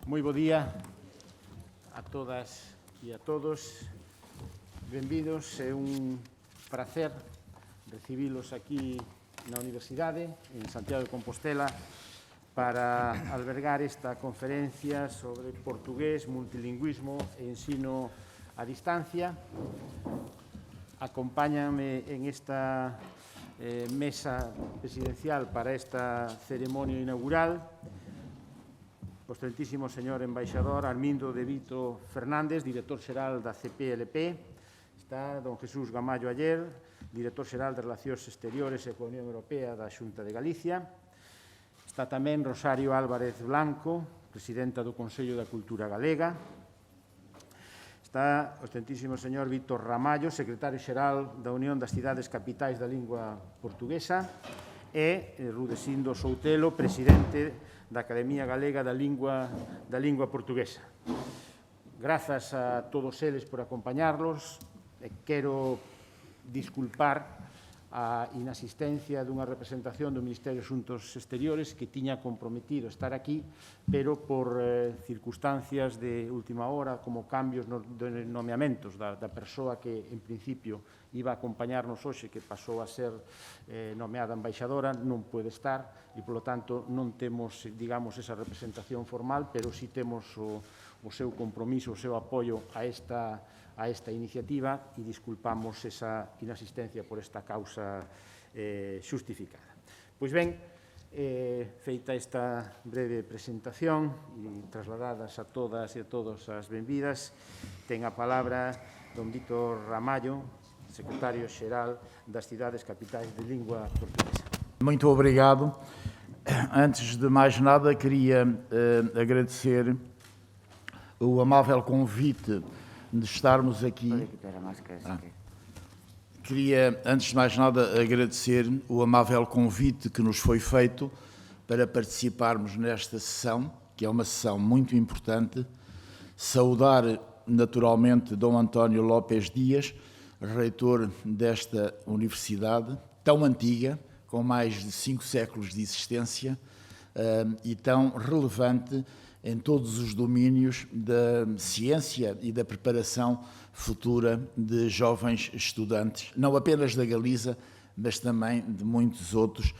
Moi bo día a todas e a todos. Benvidos, é un prazer recibilos aquí na Universidade, en Santiago de Compostela, para albergar esta conferencia sobre portugués, multilingüismo e ensino a distancia. Acompáñame en esta mesa presidencial para esta ceremonia inaugural o excelentísimo señor embaixador Armindo de Vito Fernández, director xeral da CPLP. Está don Jesús Gamallo Aller, director xeral de Relacións Exteriores e coa Unión Europea da Xunta de Galicia. Está tamén Rosario Álvarez Blanco, presidenta do Consello da Cultura Galega. Está o excelentísimo señor Víctor Ramallo, secretario xeral da Unión das Cidades Capitais da Lingua Portuguesa, e Rudecindo Soutelo, presidente da Academia Galega da Lingua Portuguesa. Grazas a todos eles por acompañarlos. Quero disculpar a inasistencia dunha representación do Ministerio de Asuntos Exteriores que tiña comprometido estar aquí, pero por circunstancias de última hora, como cambios de nomeamentos da persoa que, en principio, iba a acompañarnos hoxe, que pasou a ser nomeada embaixadora, non pode estar e, polo tanto, non temos, digamos, esa representación formal, pero sí temos o seu compromiso, o seu apoio a esta iniciativa e disculpamos esa inasistencia por esta causa xustificada. Pois ben, feita esta breve presentación e trasladadas a todas e a todos as benvidas, ten a palabra don Víctor Ramallo, secretario xeral das Cidades Capitais de Lingua Portuguesa. Muito obrigado. Antes de mais nada, queria agradecer o amável convite de estarmos aqui. Queria, antes de mais nada, agradecer o amável convite que nos foi feito para participarmos nesta sessão, que é uma sessão muito importante. Saudar, naturalmente, Dom António Lopes Dias, reitor desta universidade, tão antiga, com mais de 5 séculos de existência, e tão relevante em todos os domínios da ciência e da preparação futura de jovens estudantes, não apenas da Galiza, mas também de muitos outros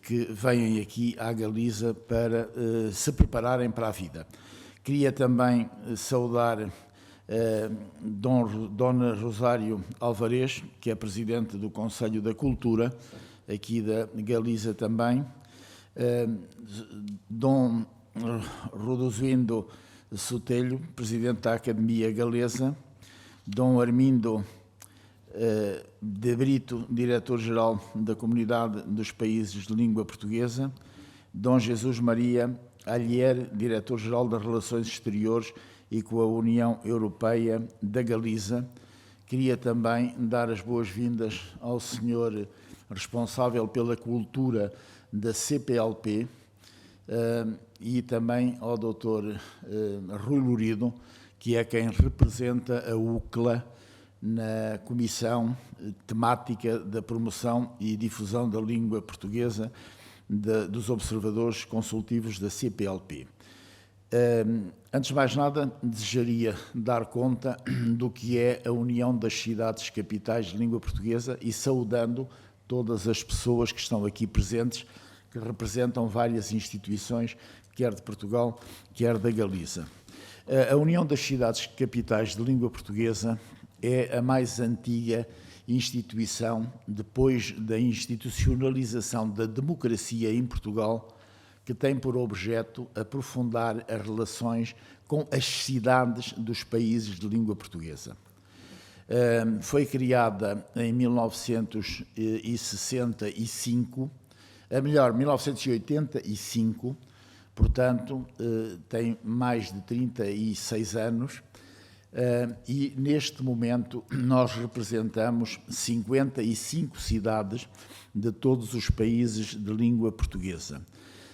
que vêm aqui à Galiza para se prepararem para a vida. Queria também saudar Dona Rosário Alvarez, que é presidente do Conselho da Cultura, aqui da Galiza também, Dom Rudecindo Soutelo, presidente da Academia Galesa, Dom Armindo de Brito, diretor-geral da Comunidade dos Países de Língua Portuguesa, Dom Jesus Maria Allier, diretor-geral das Relações Exteriores e com a União Europeia da Galiza. Queria também dar as boas-vindas ao senhor responsável pela cultura da CPLP e também ao Dr. Rui Lourido, que é quem representa a UCLA na Comissão Temática da Promoção e Difusão da Língua Portuguesa dos Observadores Consultivos da CPLP. Antes de mais nada, desejaria dar conta do que é a União das Cidades Capitais de Língua Portuguesa e saudando todas as pessoas que estão aqui presentes, que representam várias instituições, quer de Portugal, quer da Galiza. A União das Cidades Capitais de Língua Portuguesa é a mais antiga instituição, depois da institucionalização da democracia em Portugal, que tem por objeto aprofundar as relações com as cidades dos países de língua portuguesa. Foi criada em 1965, 1985, portanto, tem mais de 36 anos, e neste momento nós representamos 55 cidades de todos os países de língua portuguesa.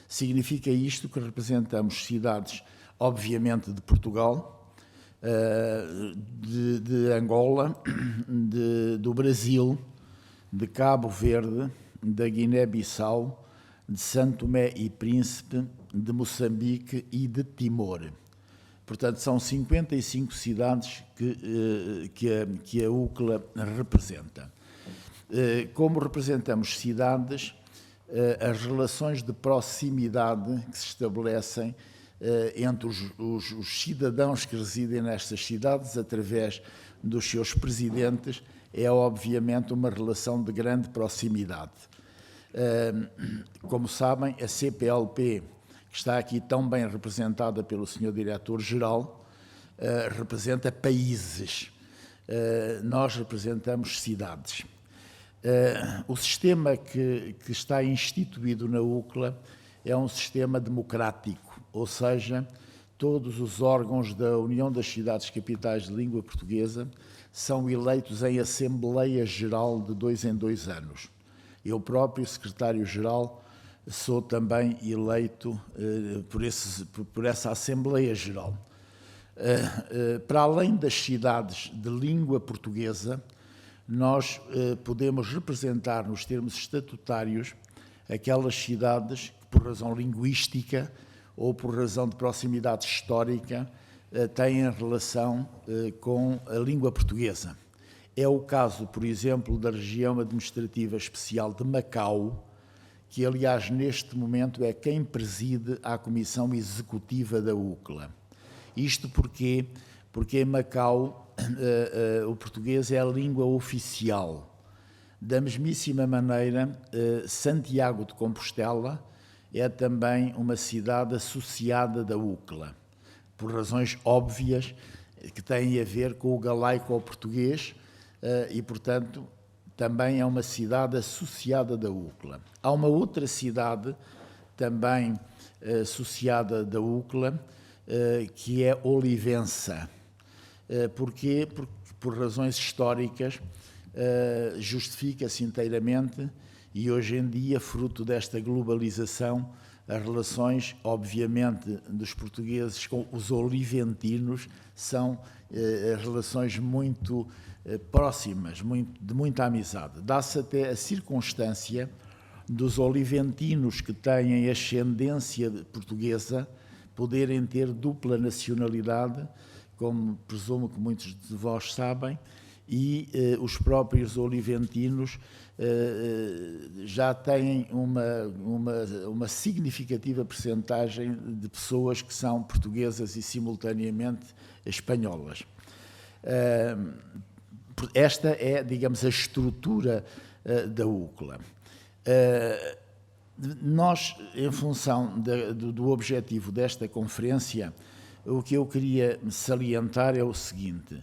Significa isto que representamos cidades, obviamente, de Portugal, de Angola, do Brasil, de Cabo Verde, da Guiné-Bissau, de Santo Tomé e Príncipe, de Moçambique e de Timor. Portanto, são 55 cidades que a UCLA representa. Como representamos cidades, as relações de proximidade que se estabelecem entre os cidadãos que residem nestas cidades, através dos seus presidentes, é obviamente uma relação de grande proximidade. Como sabem, a CPLP, que está aqui tão bem representada pelo Sr. Diretor-Geral, representa países. Nós representamos cidades. O sistema que está instituído na UCLA é um sistema democrático, ou seja, todos os órgãos da União das Cidades Capitais de Língua Portuguesa são eleitos em Assembleia Geral de 2 em 2 anos. Eu próprio, secretário-geral, sou também eleito por essa Assembleia Geral. Para além das cidades de língua portuguesa, nós podemos representar nos termos estatutários aquelas cidades que, por razão linguística ou por razão de proximidade histórica, têm relação com a língua portuguesa. É o caso, por exemplo, da região administrativa especial de Macau, que, aliás, neste momento é quem preside a Comissão Executiva da UCLA. Isto porque em Macau o português é a língua oficial. Da mesmíssima maneira, Santiago de Compostela é também uma cidade associada da UCLA, por razões óbvias que têm a ver com o galaico-português e, portanto, também é uma cidade associada da UCLA. Há uma outra cidade também associada da UCLA, que é Olivença. Porquê? Porque, por razões históricas, justifica-se inteiramente e, hoje em dia, fruto desta globalização, as relações, obviamente, dos portugueses com os oliventinos são relações muito próximas, de muita amizade. Dá-se até a circunstância dos oliventinos que têm ascendência portuguesa poderem ter dupla nacionalidade, como presumo que muitos de vós sabem, e os próprios oliventinos já têm uma significativa percentagem de pessoas que são portuguesas e simultaneamente espanholas. Esta é, digamos, a estrutura da UCLA. Nós, em função do objetivo desta conferência, o que eu queria salientar é o seguinte: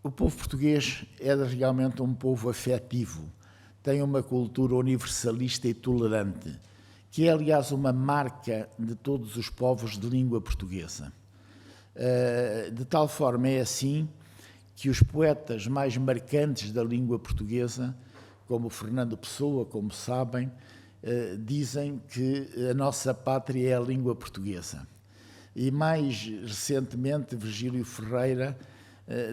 o povo português é realmente um povo afetivo, tem uma cultura universalista e tolerante, que é, aliás, uma marca de todos os povos de língua portuguesa. De tal forma é assim que os poetas mais marcantes da língua portuguesa, como Fernando Pessoa, como sabem, dizem que a nossa pátria é a língua portuguesa. E mais recentemente, Virgílio Ferreira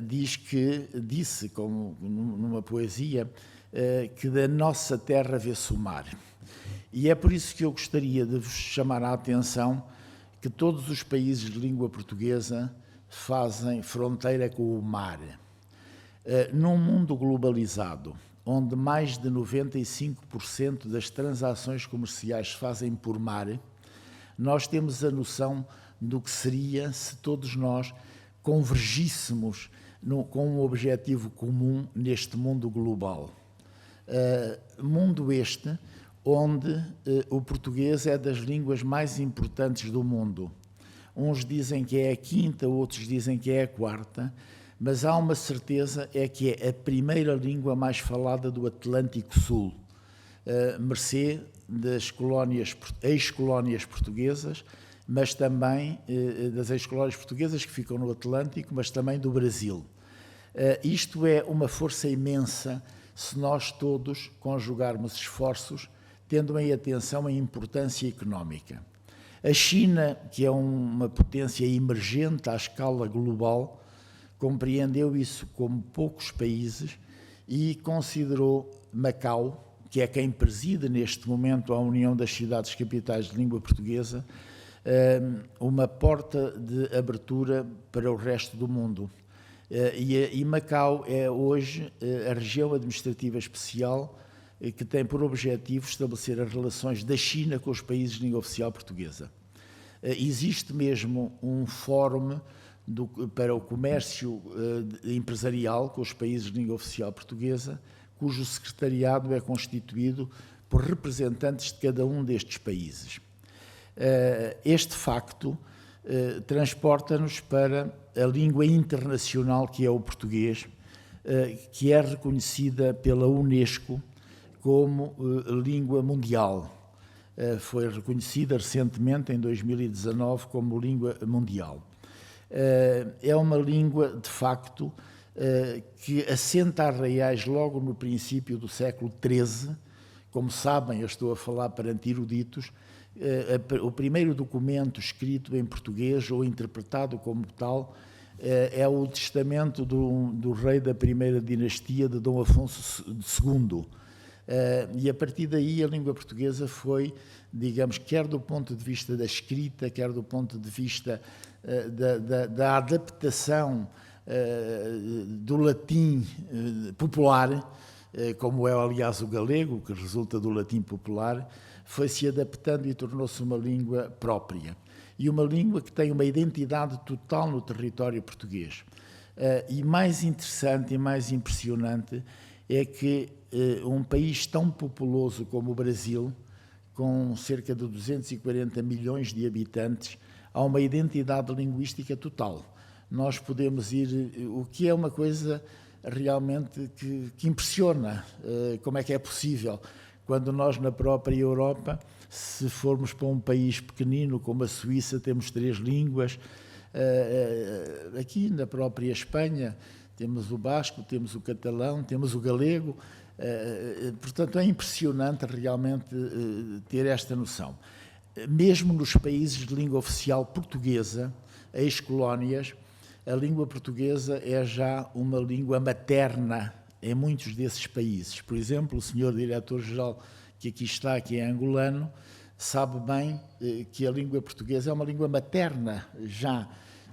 disse, como numa poesia, que da nossa terra vê-se o mar. E é por isso que eu gostaria de vos chamar a atenção que todos os países de língua portuguesa fazem fronteira com o mar. Num mundo globalizado, onde mais de 95% das transações comerciais se fazem por mar, nós temos a noção do que seria se todos nós convergíssemos com um objetivo comum neste mundo global. Mundo este onde o português é das línguas mais importantes do mundo. Uns dizem que é a quinta, outros dizem que é a quarta, mas há uma certeza, é que é a primeira língua mais falada do Atlântico Sul, mercê das ex-colónias portuguesas, mas também das ex-colónias portuguesas que ficam no Atlântico, mas também do Brasil. Isto é uma força imensa se nós todos conjugarmos esforços, tendo em atenção a importância económica. A China, que é uma potência emergente à escala global, compreendeu isso como poucos países e considerou Macau, que é quem preside neste momento a União das Cidades Capitais de Língua Portuguesa, uma porta de abertura para o resto do mundo. E Macau é hoje a região administrativa especial que tem por objetivo estabelecer as relações da China com os países de língua oficial portuguesa. Existe mesmo um fórum para o comércio empresarial com os países de língua oficial portuguesa, cujo secretariado é constituído por representantes de cada um destes países. Este facto transporta-nos para a língua internacional que é o português, que é reconhecida pela Unesco como língua mundial. Foi reconhecida recentemente, em 2019, como língua mundial. É uma língua, de facto, que assenta arraiais logo no princípio do século XIII. Como sabem, eu estou a falar perante eruditos, o primeiro documento escrito em português ou interpretado como tal é o testamento do rei da primeira dinastia de Dom Afonso II. E a partir daí a língua portuguesa foi, digamos, quer do ponto de vista da escrita, quer do ponto de vista da adaptação do latim popular, como é, aliás, o galego, que resulta do latim popular, foi-se adaptando e tornou-se uma língua própria. E uma língua que tem uma identidade total no território português. E mais interessante e mais impressionante é que um país tão populoso como o Brasil, com cerca de 240 milhões de habitantes, há uma identidade linguística total. Nós podemos ir, o que é uma coisa realmente que impressiona, como é que é possível, quando nós na própria Europa, se formos para um país pequenino como a Suíça, temos 3 línguas, aqui na própria Espanha temos o basco, temos o catalão, temos o galego, portanto é impressionante realmente ter esta noção. Mesmo nos países de língua oficial portuguesa, ex-colónias, a língua portuguesa é já uma língua materna em muitos desses países. Por exemplo, o senhor diretor-geral que aqui está, que é angolano, sabe bem que a língua portuguesa é uma língua materna já,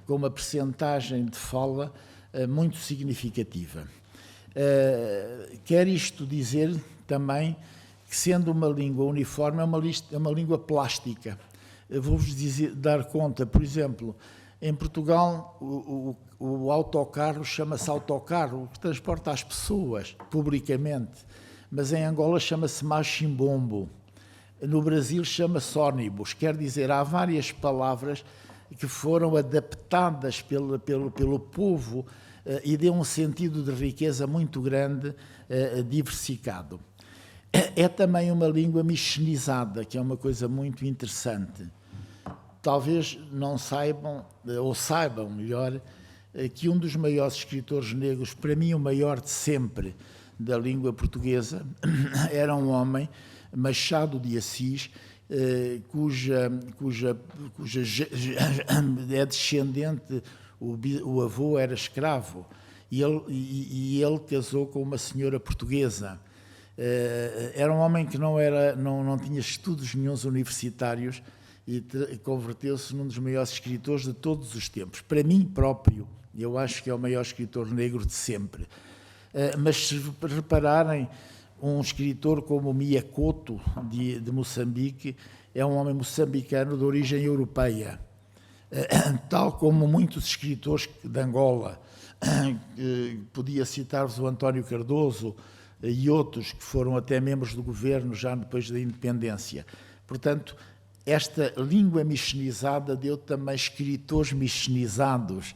com uma percentagem de fala muito significativa. Quer isto dizer também que, sendo uma língua uniforme, é uma língua plástica. Vou-vos dar conta, por exemplo, em Portugal o autocarro chama-se autocarro, que transporta as pessoas publicamente, mas em Angola chama-se machimbombo. No Brasil chama-se ônibus, quer dizer, há várias palavras que foram adaptadas pelo povo e deu um sentido de riqueza muito grande, diversificado. É também uma língua michenizada, que é uma coisa muito interessante. Talvez não saibam, ou saibam melhor, que um dos maiores escritores negros, para mim o maior de sempre da língua portuguesa, era um homem, Machado de Assis, cuja é descendente, o avô era escravo, e ele casou com uma senhora portuguesa. Era um homem que não tinha estudos nenhuns universitários e converteu-se num dos maiores escritores de todos os tempos. Para mim próprio, eu acho que é o maior escritor negro de sempre. Mas se repararem, um escritor como Mia Couto, de Moçambique, é um homem moçambicano de origem europeia, tal como muitos escritores de Angola. Podia citar-vos o António Cardoso e outros que foram até membros do governo já depois da independência. Portanto, esta língua michenizada deu também escritores michenizados,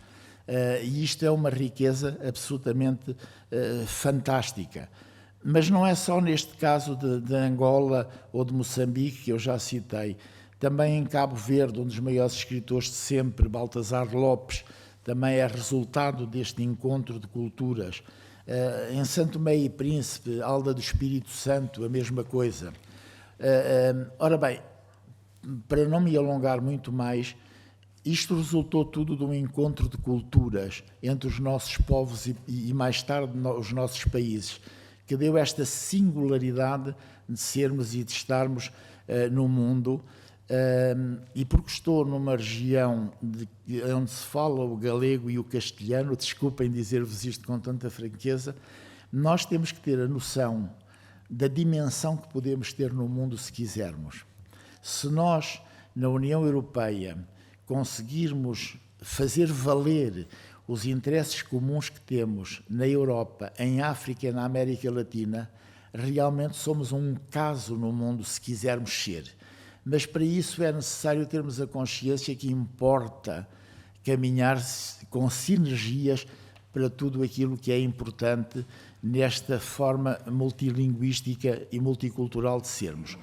e isto é uma riqueza absolutamente fantástica. Mas não é só neste caso de Angola ou de Moçambique, que eu já citei. Também em Cabo Verde, um dos maiores escritores de sempre, Baltasar Lopes, também é resultado deste encontro de culturas. Em Santo Tomé e Príncipe, Alda do Espírito Santo, a mesma coisa. Ora bem, para não me alongar muito mais, isto resultou tudo de um encontro de culturas entre os nossos povos e mais tarde os nossos países, que deu esta singularidade de sermos e de estarmos no mundo, E porque estou numa região onde se fala o galego e o castelhano, desculpem dizer-vos isto com tanta franqueza, nós temos que ter a noção da dimensão que podemos ter no mundo se quisermos. Se nós, na União Europeia, conseguirmos fazer valer os interesses comuns que temos na Europa, em África e na América Latina, realmente somos um caso no mundo se quisermos ser. Mas para isso é necessário termos a consciência que importa caminhar com sinergias para tudo aquilo que é importante nesta forma multilinguística e multicultural de sermos.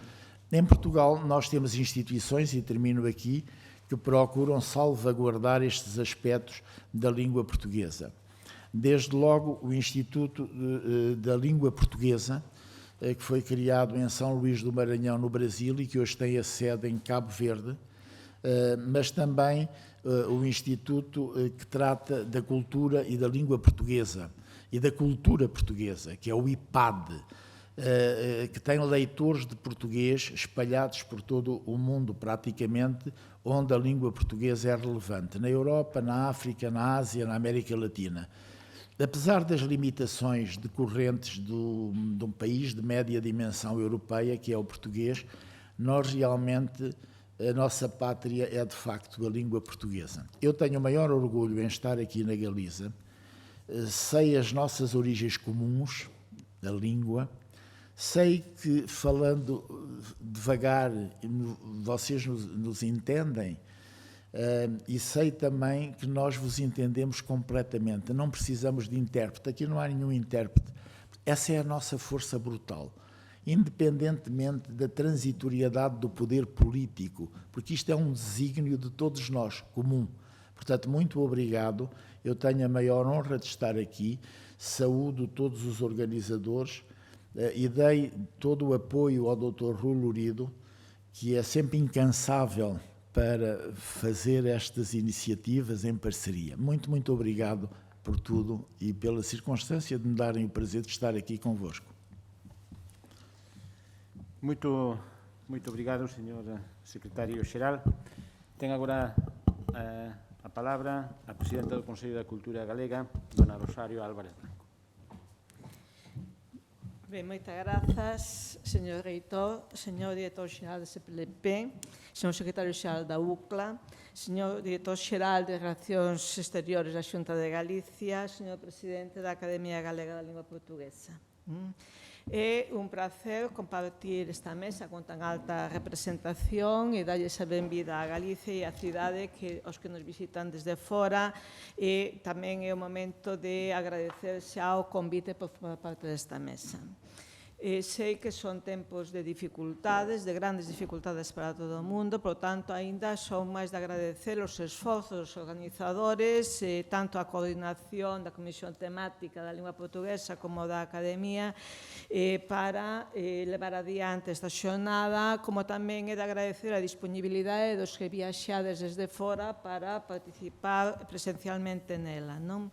Em Portugal nós temos instituições, e termino aqui, que procuram salvaguardar estes aspectos da língua portuguesa. Desde logo o Instituto da Língua Portuguesa, que foi criado em São Luís do Maranhão, no Brasil, e que hoje tem a sede em Cabo Verde, mas também o Instituto que trata da cultura e da língua portuguesa e da cultura portuguesa, que é o IPAD, que tem leitores de português espalhados por todo o mundo, praticamente, onde a língua portuguesa é relevante, na Europa, na África, na Ásia, na América Latina. Apesar das limitações decorrentes de um país de média dimensão europeia, que é o português, nós realmente, a nossa pátria é de facto a língua portuguesa. Eu tenho o maior orgulho em estar aqui na Galiza, sei as nossas origens comuns, a língua, sei que, falando devagar, vocês nos entendem, e sei também que nós vos entendemos completamente. Não precisamos de intérprete. Aqui não há nenhum intérprete. Essa é a nossa força brutal, independentemente da transitoriedade do poder político, porque isto é um desígnio de todos nós, comum. Portanto, muito obrigado. Eu tenho a maior honra de estar aqui. Saúdo todos os organizadores e dei todo o apoio ao Dr. Rui Lourido, que é sempre incansável para fazer estas iniciativas em parceria. Muito, muito obrigado por tudo e pela circunstância de me darem o prazer de estar aqui convosco. Muito obrigado, Sr. Secretario-Xeral. Ten agora a palabra a Presidenta do Consello da Cultura Galega, dona Rosario Álvarez Blanco. Ben, moitas grazas, señor reitor, señor director xeral da CPLP, señor secretario xeral da UCLA, señor director xeral de Relacións Exteriores da Xunta de Galicia, señor presidente da Academia Galega da Lingua Portuguesa. É un placer compartir esta mesa con tan alta representación e darlles a benvida a Galicia e a cidade que os que nos visitan desde fora, e tamén é o momento de agradecer xa o convite por formar parte desta mesa. Sei que son tempos de dificultades, de grandes dificultades para todo o mundo, por tanto, aínda son máis de agradecer os esforzos dos organizadores, tanto a coordinación da Comisión Temática da Lingua Portuguesa como da Academia, para levar adiante esta xornada, como tamén é de agradecer a disponibilidade dos que viaxades desde fora para participar presencialmente nela, non?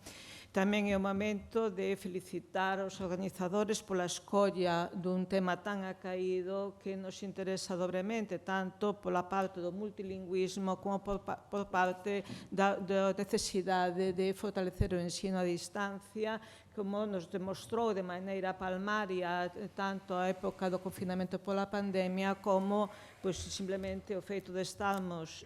Tamén é o momento de felicitar os organizadores pola escolla dun tema tan acaído que nos interesa dobremente, tanto pola parte do multilingüismo como por parte da necesidade de fortalecer o ensino a distancia, como nos demostrou de maneira palmaria tanto a época do confinamento pola pandemia como simplemente o feito de estarmos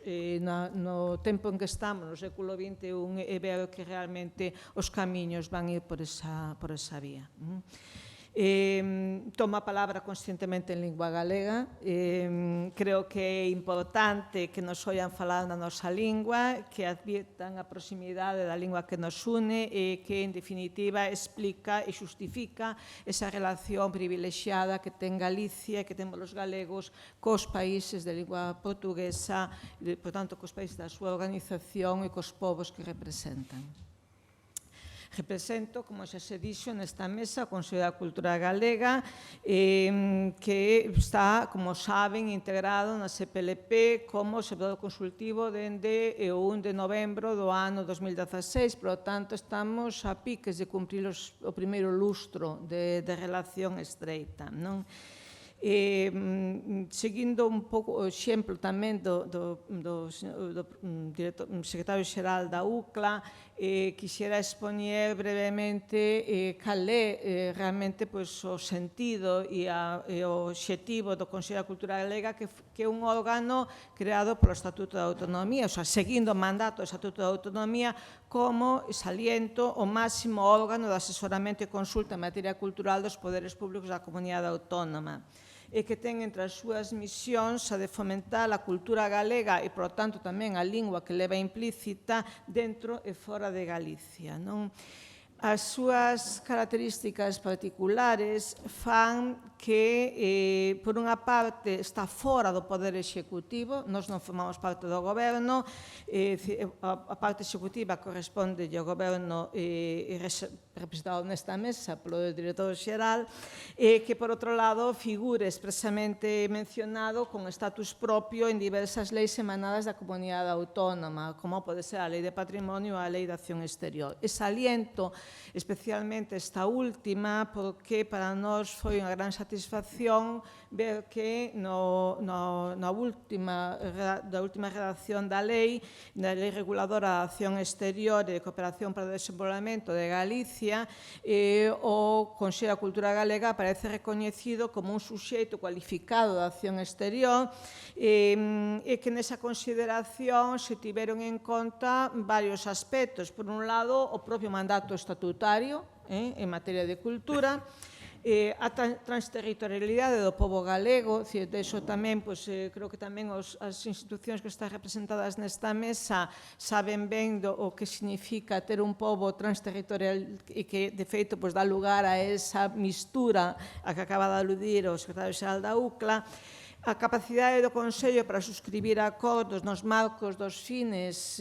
no tempo en que estamos, no século XXI, e ver que realmente os camiños van ir por esa vía. Tomo a palabra conscientemente en lingua galega. Creo que é importante que nos oian falar na nosa lingua, que advirtan a proximidade da lingua que nos une e que, en definitiva, explica e xustifica esa relación privilexiada que ten Galicia e que temos os galegos cos países de lingua portuguesa, por tanto, cos países da súa organización e cos povos que representan. Represento, como xa se dixo, nesta mesa o Consello da Cultura Galega, que está, como saben, integrado na CPLP como observador consultivo dende o 1 de novembro do ano 2016, por lo tanto, estamos a piques de cumprir o primeiro lustro de relación estreita, non? Seguindo un pouco o exemplo tamén do secretario xeral da UCLA, quixera expoñer brevemente cal é realmente o sentido e o obxectivo do Consello da Cultura Galega, que é un órgano creado polo Estatuto da Autonomía, seguindo o mandato do Estatuto da Autonomía, como saliento o máximo órgano de asesoramento e consulta en materia cultural dos poderes públicos da comunidade autónoma, e que ten entre as súas misións a de fomentar a cultura galega e, por tanto, tamén a lingua que leva implícita dentro e fora de Galicia. As súas características particulares fan que, por unha parte, está fora do poder executivo, nós non formamos parte do goberno, a parte executiva corresponde ao goberno representado nesta mesa polo director xeral, que, por outro lado, figure expresamente mencionado con estatus propio en diversas leis emanadas da comunidade autónoma, como pode ser a Lei de Patrimonio ou a Lei de Acción Exterior. E saliento especialmente esta última, porque para nós foi unha gran satisfacción ver que na última redacción da lei reguladora da acción exterior e de cooperación para o desenvolvemento de Galicia, o Consello da Cultura Galega aparece recoñecido como un suxeito cualificado da acción exterior, e que nesa consideración se tiveron en conta varios aspectos. Por un lado, o propio mandato estatutario en materia de cultura, a transterritorialidade do pobo galego, de iso tamén, creo que tamén as institucións que están representadas nesta mesa saben ben o que significa ter un pobo transterritorial e que, de feito, dá lugar a esa mistura a que acaba de aludir o secretario xeral da UCLA, a capacidade do Consello para suscribir acordos nos marcos dos fines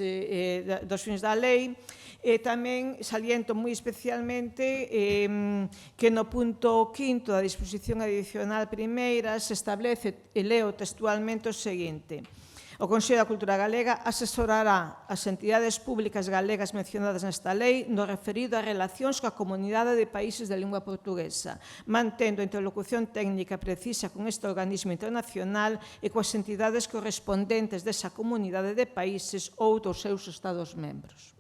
da lei, e tamén saliento moi especialmente que no punto 5º da disposición adicional primeira se establece, e leo textualmente, o seguinte: o Consello da Cultura Galega asesorará as entidades públicas galegas mencionadas nesta lei no referido a relacións coa comunidade de países de lingua portuguesa, mantendo a interlocución técnica precisa con este organismo internacional e coas entidades correspondentes desa comunidade de países ou dos seus Estados membros.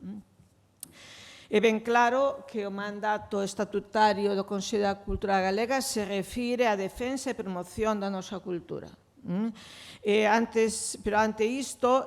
É ben claro que o mandato estatutario do Consello da Cultura Galega se refire á defensa e promoción da nosa cultura. Pero ante isto,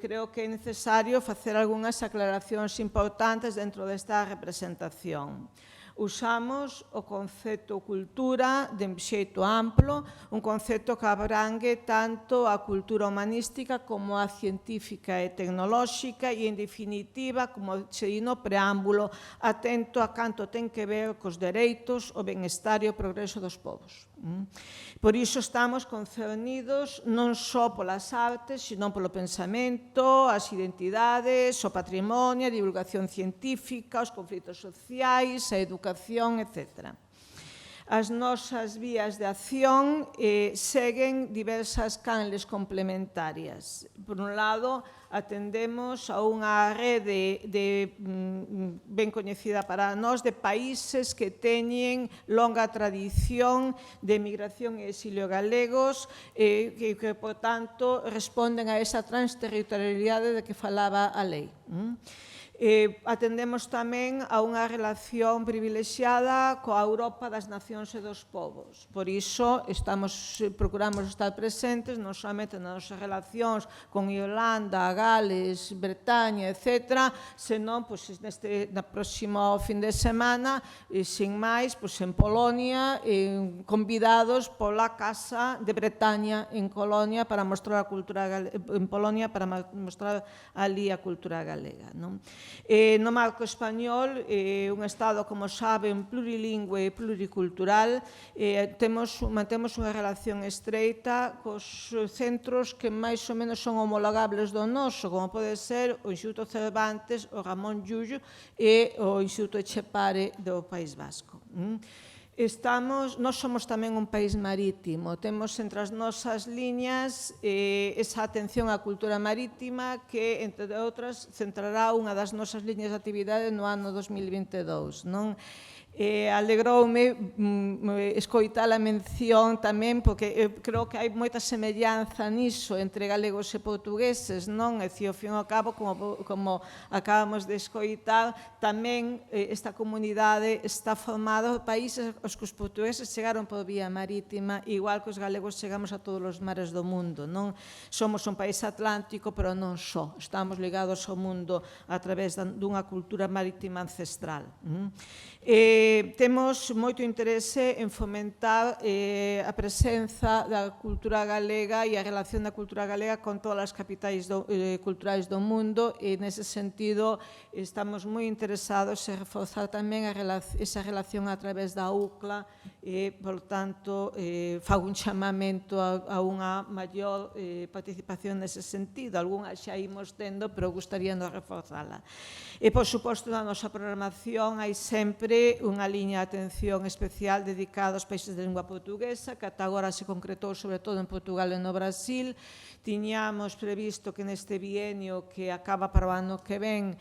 creo que é necesario facer algunhas aclaracións importantes dentro desta representación. Usamos o concepto cultura de xeito amplo, un concepto que abrangue tanto a cultura humanística como a científica e tecnolóxica e, en definitiva, como se di no preámbulo, atento a canto ten que ver cos dereitos, o benestar e o progreso dos povos. Por iso estamos concernidos non só polas artes, sino polo pensamento, as identidades, o patrimonio, a divulgación científica, os conflitos sociais, a educación, etc. As nosas vías de acción seguen diversas canles complementarias. Por un lado, atendemos a unha rede ben coñecida para nós de países que teñen longa tradición de emigración e exilio galegos que, por tanto, responden a esa transterritorialidade de que falaba a lei. Atendemos tamén a unha relación privilexiada coa Europa das nacións e dos povos. Por iso, procuramos estar presentes non somente nas nosas relacións con Irlanda, Gales, Bretaña, etc., senón no próximo fin de semana, sin máis, en Polonia, convidados pola Casa de Bretaña en Polonia para mostrar a cultura ali a cultura galega. No marco español, un Estado, como saben, plurilingüe e pluricultural, mantemos unha relación estreita cos centros que máis ou menos son homologables do noso, como pode ser o Instituto Cervantes, o Ramón Llull e o Instituto Etxepare do País Vasco. Nós somos tamén un país marítimo, temos entre as nosas liñas esa atención á cultura marítima que, entre outras, centrará unha das nosas liñas de actividade no ano 2022. Alegroume escoitar a mención tamén, porque creo que hai moita semellanza niso entre galegos e portugueses, non? E, ao fin e ao cabo, como acabamos de escoitar, tamén esta comunidade está formada por países aos que os portugueses chegaron por vía marítima, igual que os galegos chegamos a todos os mares do mundo, non? Somos un país atlántico, pero non só. Estamos ligados ao mundo a través dunha cultura marítima ancestral. Temos moito interese en fomentar a presenza da cultura galega e a relación da cultura galega con todas as capitais culturais do mundo, e nese sentido estamos moi interesados en reforzar tamén esa relación a través da UCLA e, por tanto, fago un chamamento a unha maior participación nese sentido. Algunhas xa imos tendo, pero gustaríanos reforzala. E, por suposto, na nosa programación hai sempre unha liña de atención especial dedicada aos países de lingua portuguesa, que ata agora se concretou sobre todo en Portugal e no Brasil. Tiñamos previsto que neste bienio que acaba para o ano que ven,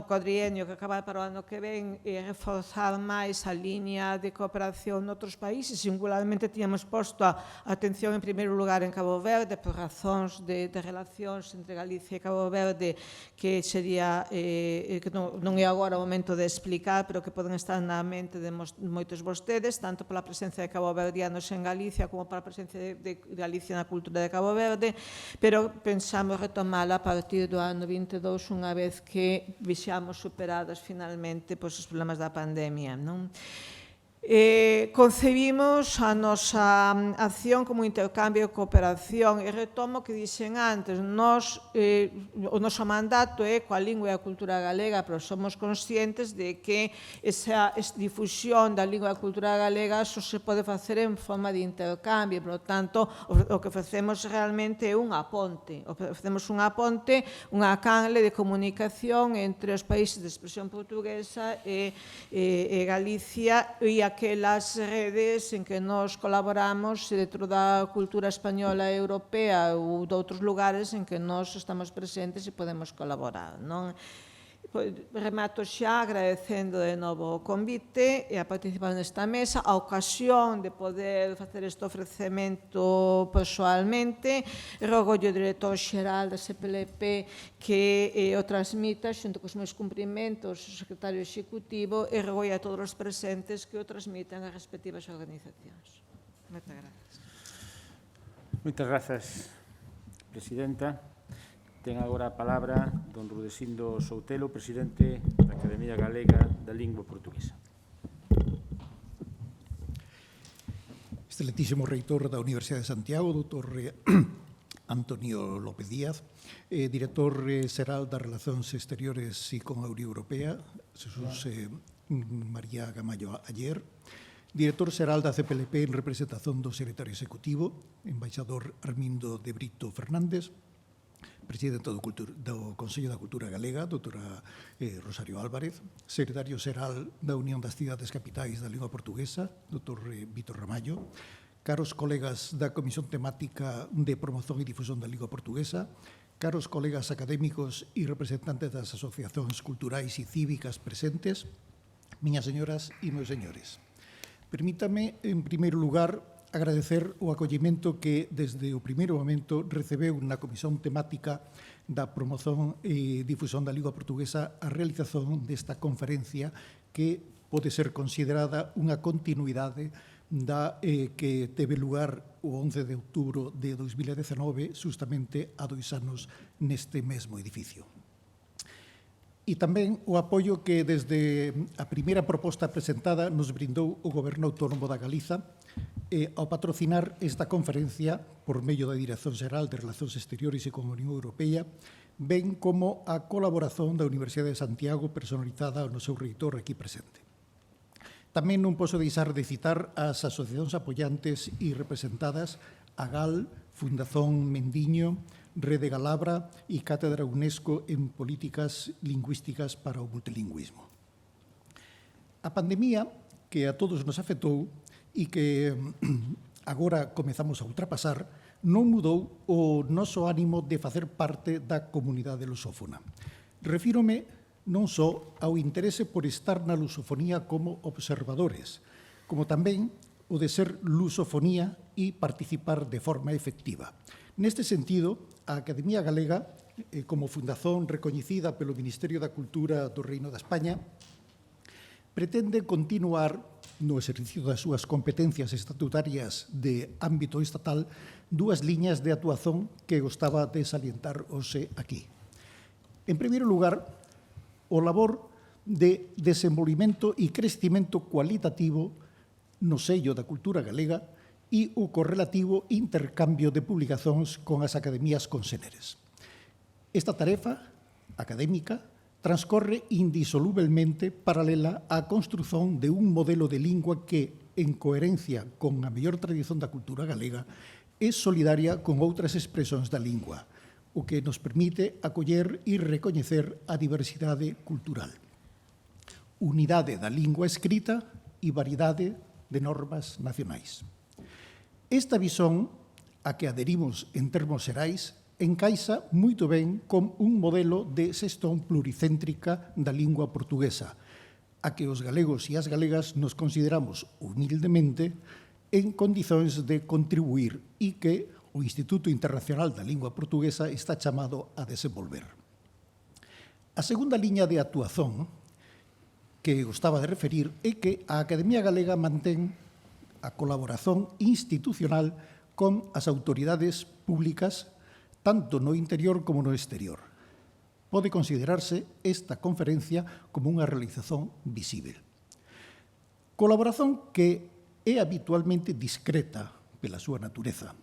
cuadrienio que acaba para o ano que ven, reforzar máis a liña de cooperación noutros países. Singularmente tiñamos posto a atención en primeiro lugar en Cabo Verde, por razóns de relacións entre Galicia e Cabo Verde, que sería, que non é agora o momento de explicar, pero que poden estar na mente de moitos vostedes, tanto pola presencia de caboverdianos en Galicia como pola presencia de Galicia na cultura de Cabo Verde, pero pensamos retomala a partir do ano 22, unha vez que vexamos superados finalmente os problemas da pandemia, non? Concebimos a nosa acción como intercambio e cooperación, e retomo que dixen antes, o noso mandato é coa lingua e a cultura galega, pero somos conscientes de que esa difusión da lingua e a cultura galega só se pode facer en forma de intercambio, por lo tanto, o que facemos realmente é unha ponte, unha canle de comunicación entre os países de expresión portuguesa e Galicia, e aquelas redes en que nós colaboramos dentro da cultura española e europea ou de outros lugares en que nós estamos presentes e podemos colaborar, non? Remato xa agradecendo de novo o convite e a participar nesta mesa, a ocasión de poder facer este ofrecemento persoalmente. Rogo ao director xeral da CPLP que o transmita xunto cos meus cumprimentos ao secretario executivo, e rogo a todos os presentes que o transmitan ás respectivas organizacións. Moitas grazas. Moitas grazas, presidenta. Ten agora a palabra don Rudecindo Soutelo, presidente da Academia Galega da Lingua Portuguesa. Excelentísimo reitor da Universidade de Santiago, doutor Antonio López Díaz, director xeral das Relacións Exteriores e con a Unión Europea, Jesús María Gamallo Ayer, director xeral da CPLP en representación do secretario executivo, embaixador Armindo de Brito Fernández, presidente do Consello da Cultura Galega, doutora Rosario Álvarez, secretario xeral da Unión das Cidades Capitais da Lingua Portuguesa, doutor Vítor Ramallo, caros colegas da Comisión Temática de Promoción e Difusión da Lingua Portuguesa, caros colegas académicos e representantes das asociacións culturais e cívicas presentes, miñas señoras e meus señores. Permítame, en primeiro lugar, agradecer o acollimento que desde o primeiro momento recebeu na Comisión Temática da Promoción e Difusión da Lingua Portuguesa a realización desta conferencia que pode ser considerada unha continuidade da que teve lugar o 11 de outubro de 2019, justamente a 2 anos neste mesmo edificio. E tamén o apoio que desde a primeira proposta presentada nos brindou o Goberno Autónomo da Galiza ao patrocinar esta conferencia por medio da Dirección Xeral de Relacións Exteriores e con a Unión Europea, ben como a colaboración da Universidade de Santiago personalizada no seu reitor aquí presente. Tamén non posso deixar de citar as asociacións apoiantes e representadas a GAL, Fundación Mendiño, Rede Galabra e Cátedra UNESCO en Políticas Lingüísticas para o Multilingüismo. A pandemia que a todos nos afectou e que agora comezamos a ultrapasar, non mudou o noso ánimo de facer parte da comunidade lusófona. Refírome non só ao interese por estar na lusofonía como observadores, como tamén o de ser lusofonía e participar de forma efectiva. Neste sentido, a Academia Galega, como fundación recoñecida pelo Ministerio da Cultura do Reino de España, pretende continuar no exercicio das súas competencias estatutarias de ámbito estatal dúas liñas de actuación que gostaba de salientar hoxe aquí. En primeiro lugar, o labor de desenvolvimento e crecimento cualitativo no sello da cultura galega e o correlativo intercambio de publicacións con as academías conséneres. Esta tarefa académica transcorre indisolublemente paralela á construción de un modelo de lingua que, en coherencia con a mellor tradición da cultura galega, é solidaria con outras expresións da lingua, o que nos permite acoller e recoñecer a diversidade cultural. Unidade da lingua escrita e variedade de normas nacionais. Esta visón a que aderimos en termos xerais encaixa moito ben con un modelo de xestión pluricéntrica da lingua portuguesa, a que os galegos e as galegas nos consideramos humildemente en condicións de contribuir e que o Instituto Internacional da Lingua Portuguesa está chamado a desenvolver. A segunda liña de actuación que gostaba de referir é que a Academia Galega mantén a colaboración institucional con as autoridades públicas tanto no interior como no exterior. Pode considerarse esta conferencia como unha realización visível. Colaboración que é habitualmente discreta pela súa natureza,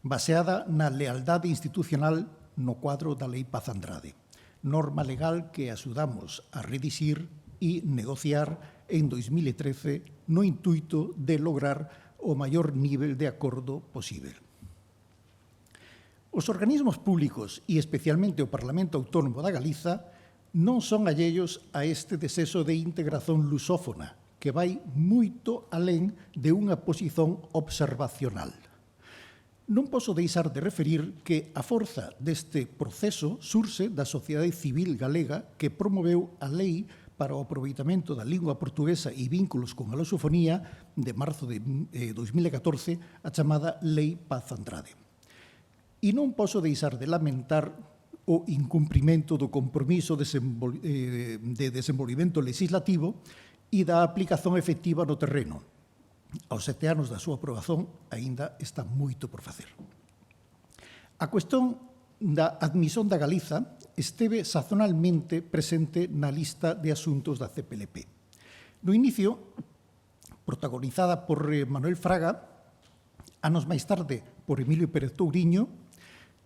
baseada na lealdade institucional no cuadro da Lei Paz Andrade, norma legal que axudamos a redixir e negociar en 2013 no intuito de lograr o maior nivel de acordo posible. Os organismos públicos e especialmente o Parlamento Autónomo da Galiza non son alleios a este desexo de integración lusófona que vai moito alén de unha posición observacional. Non poso deixar de referir que a forza deste proceso surse da sociedade civil galega que promoveu a Lei para o aproveitamento da lingua portuguesa e vínculos con a lusofonía de marzo de 2014, a chamada Lei Paz Andrade. E non poso deixar de lamentar o incumprimento do compromiso de desenvolvimento legislativo e da aplicación efectiva no terreno. Aos 7 anos da súa aprobación, aínda está moito por facer. A cuestión da admisión da Galiza esteve sazonalmente presente na lista de asuntos da CPLP. No inicio, protagonizada por Manuel Fraga, anos máis tarde por Emilio Pérez Touriño,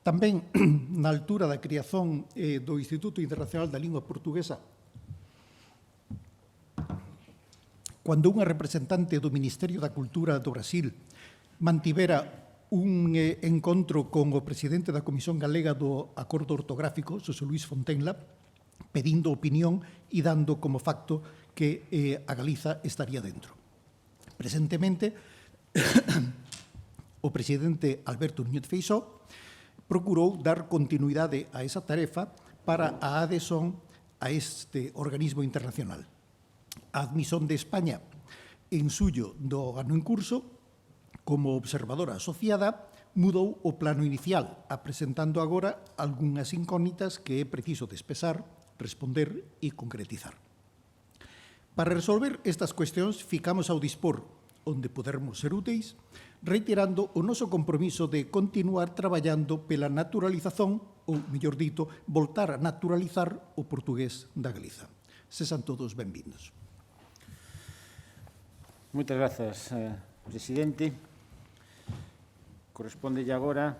tamén na altura da creación do Instituto Internacional da Lingua Portuguesa, cando unha representante do Ministerio da Cultura do Brasil mantivera un encontro con o presidente da Comisión Galega do Acordo Ortográfico, Xosé Luís Fontenla, pedindo opinión e dando como facto que a Galiza estaría dentro. Presentemente, o presidente Alberto Núñez Feixóo procurou dar continuidade a esa tarefa para a adhesión a este organismo internacional. A admisión de España en suyo do ano en curso, como observadora asociada, mudou o plano inicial, apresentando agora algunhas incógnitas que é preciso despexar, responder e concretizar. Para resolver estas cuestións, ficamos ao dispor, onde podermos ser úteis, reiterando o noso compromiso de continuar traballando pela naturalización, ou, mellor dito, voltar a naturalizar o portugués da Galiza. Sexan todos benvindos. Moitas grazas, presidente. Corresponde agora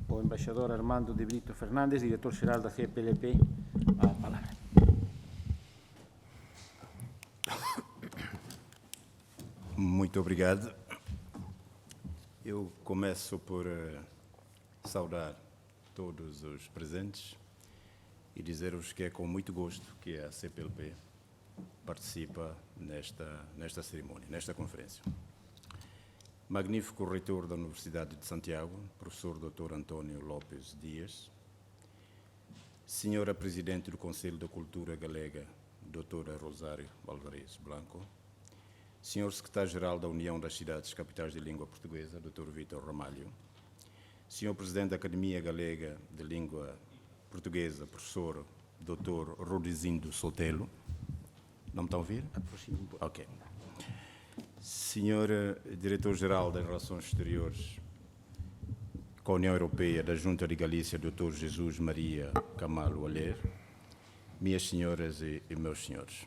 ao embaixador Armando de Brito Fernández, director xeral da CPLP, a palabra. Muito obrigado. Eu começo por saudar todos os presentes e dizer-vos que é com muito gosto que a CPLP participa nesta cerimónia, nesta conferência. Magnífico reitor da Universidade de Santiago, professor Dr. António Lopes Dias, Senhora Presidente do Conselho da Cultura Galega, Doutora Rosário Alvarez Blanco, Senhor Secretário-Geral da União das Cidades Capitais de Língua Portuguesa, Dr. Vítor Ramalho, Senhor Presidente da Academia Galega de Língua Portuguesa, Professor Dr. Rudecindo Sotelo, não me estão a ouvir? Aproximo um pouco. Ok. Senhor Diretor-Geral das Relações Exteriores com a União Europeia da Junta de Galícia, Dr. Jesus Maria Camalo Aller, minhas senhoras e meus senhores.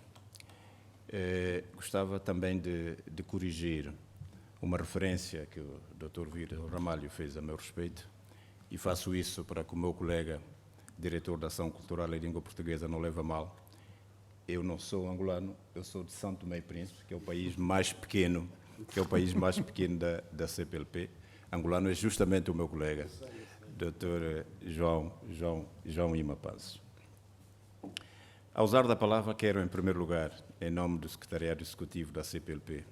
Gostava também de corrigir uma referência que o Dr. Vítor Ramalho fez a meu respeito, e faço isso para que o meu colega, diretor da Ação Cultural e Língua Portuguesa, não leve a mal. Eu não sou angolano, eu sou de São Tomé e Príncipe, que é o país mais pequeno, da CPLP. Angolano é justamente o meu colega, Dr. João Ima Pazos. Ao usar da palavra, quero, em primeiro lugar, em nome do Secretariado Executivo da CPLP,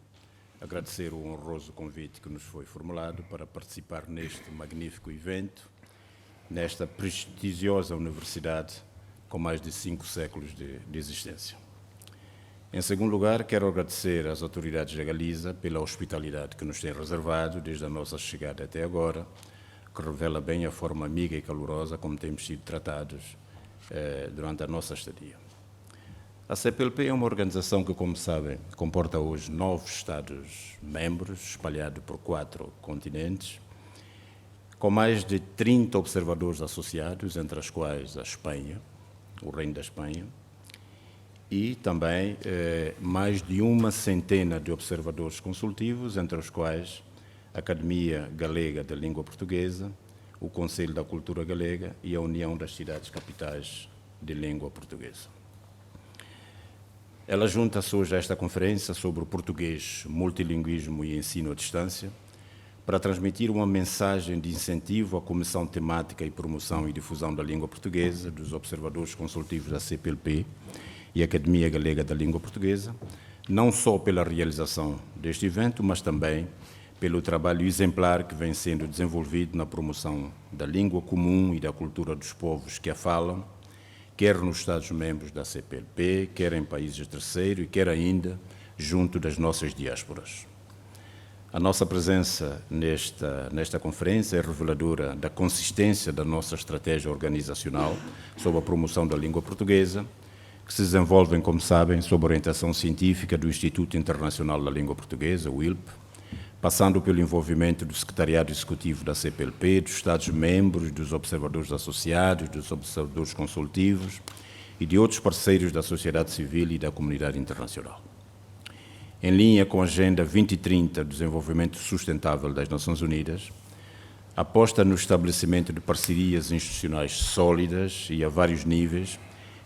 agradecer o honroso convite que nos foi formulado para participar neste magnífico evento, nesta prestigiosa universidade com mais de 5 séculos de existência. Em segundo lugar, quero agradecer às autoridades da Galiza pela hospitalidade que nos têm reservado desde a nossa chegada até agora, que revela bem a forma amiga e calorosa como temos sido tratados durante a nossa estadia. A CPLP é uma organização que, como sabem, comporta hoje 9 Estados-membros, espalhados por 4 continentes, com mais de 30 observadores associados, entre as quais a Espanha, o Reino da Espanha, e também mais de 100 de observadores consultivos, entre os quais a Academia Galega da Língua Portuguesa, o Conselho da Cultura Galega e a União das Cidades Capitais de Língua Portuguesa. Ela junta-se hoje a esta conferência sobre o português, multilinguismo e ensino à distância, para transmitir uma mensagem de incentivo à Comissão Temática e Promoção e Difusão da Língua Portuguesa, dos observadores consultivos da CPLP e Academia Galega da Língua Portuguesa, não só pela realização deste evento, mas também pelo trabalho exemplar que vem sendo desenvolvido na promoção da língua comum e da cultura dos povos que a falam, quer nos Estados-membros da CPLP, quer em países terceiros e quer ainda junto das nossas diásporas. A nossa presença nesta conferência é reveladora da consistência da nossa estratégia organizacional sobre a promoção da língua portuguesa, que se desenvolvem, como sabem, sob orientação científica do Instituto Internacional da Língua Portuguesa, o ILP, passando pelo envolvimento do Secretariado Executivo da CPLP, dos Estados-membros, dos observadores associados, dos observadores consultivos e de outros parceiros da sociedade civil e da comunidade internacional. Em linha com a Agenda 2030 do Desenvolvimento Sustentável das Nações Unidas, aposta no estabelecimento de parcerias institucionais sólidas e a vários níveis,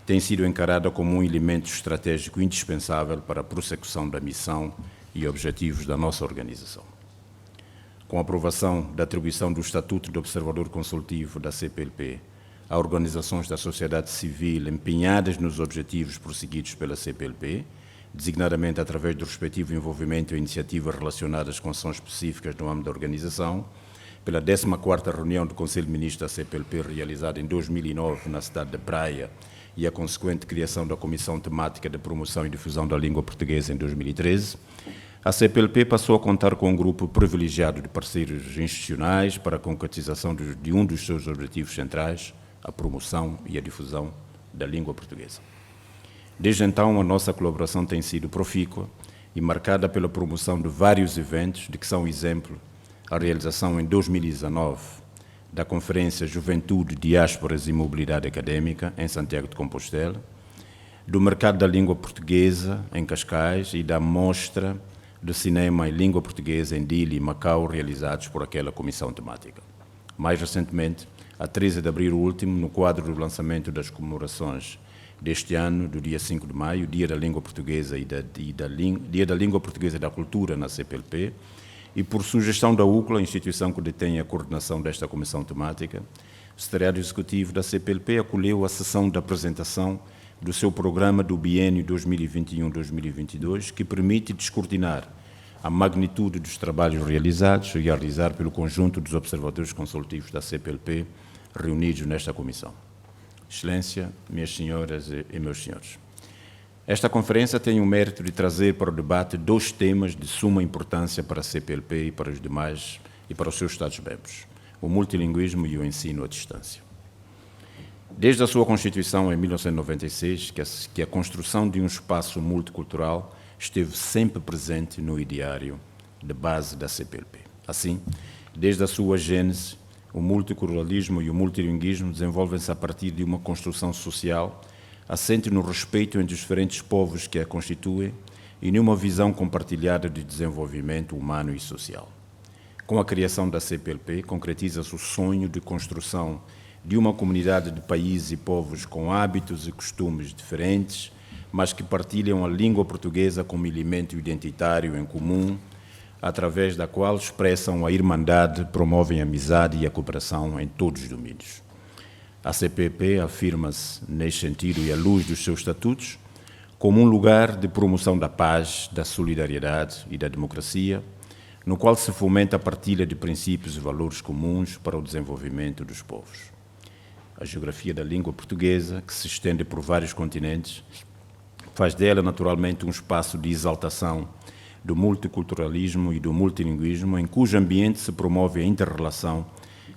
tem sido encarada como um elemento estratégico indispensável para a prossecução da missão e objetivos da nossa organização. Com a aprovação da atribuição do Estatuto de Observador Consultivo da CPLP a organizações da sociedade civil empenhadas nos objetivos prosseguidos pela CPLP, designadamente através do respectivo envolvimento em iniciativas relacionadas com ações específicas no âmbito da organização, pela 14ª reunião do Conselho de Ministros da CPLP, realizada em 2009 na cidade de Praia, e a consequente criação da Comissão Temática de Promoção e Difusão da Língua Portuguesa em 2013, a CPLP passou a contar com um grupo privilegiado de parceiros institucionais para a concretização de um dos seus objetivos centrais, a promoção e a difusão da língua portuguesa. Desde então, a nossa colaboração tem sido profícua e marcada pela promoção de vários eventos, de que são exemplo a realização em 2019 da Conferência Juventude, Diásporas e Mobilidade Académica, em Santiago de Compostela, do Mercado da Língua Portuguesa, em Cascais, e da Mostra de Cinema em Língua Portuguesa em Dili e Macau, realizados por aquela comissão temática. Mais recentemente, a 13 de abril último, no quadro do lançamento das comemorações deste ano, do dia 5 de maio, Dia da Língua Portuguesa Dia da Língua Portuguesa e da Cultura na CPLP, e por sugestão da UCLA, a instituição que detém a coordenação desta comissão temática, o Secretariado Executivo da CPLP acolheu a sessão de apresentação do seu programa do biênio 2021-2022, que permite descortinar a magnitude dos trabalhos realizados e a realizar pelo conjunto dos observadores consultivos da CPLP reunidos nesta comissão. Excelência, minhas senhoras e meus senhores. Esta conferência tem o mérito de trazer para o debate 2 temas de suma importância para a CPLP e para os demais e para os seus Estados-membros: o multilinguismo e o ensino à distância. Desde a sua constituição em 1996, que a construção de um espaço multicultural esteve sempre presente no ideário de base da CPLP. Assim, desde a sua gênese, o multiculturalismo e o multilinguismo desenvolvem-se a partir de uma construção social assente no respeito entre os diferentes povos que a constituem e numa visão compartilhada de desenvolvimento humano e social. Com a criação da CPLP, concretiza-se o sonho de construção de uma comunidade de países e povos com hábitos e costumes diferentes, mas que partilham a língua portuguesa como elemento identitário em comum, através da qual expressam a irmandade, promovem a amizade e a cooperação em todos os domínios. A CPLP afirma-se, neste sentido e à luz dos seus estatutos, como um lugar de promoção da paz, da solidariedade e da democracia, no qual se fomenta a partilha de princípios e valores comuns para o desenvolvimento dos povos. A geografia da língua portuguesa, que se estende por vários continentes, faz dela naturalmente um espaço de exaltação do multiculturalismo e do multilinguismo, em cujo ambiente se promove a inter-relação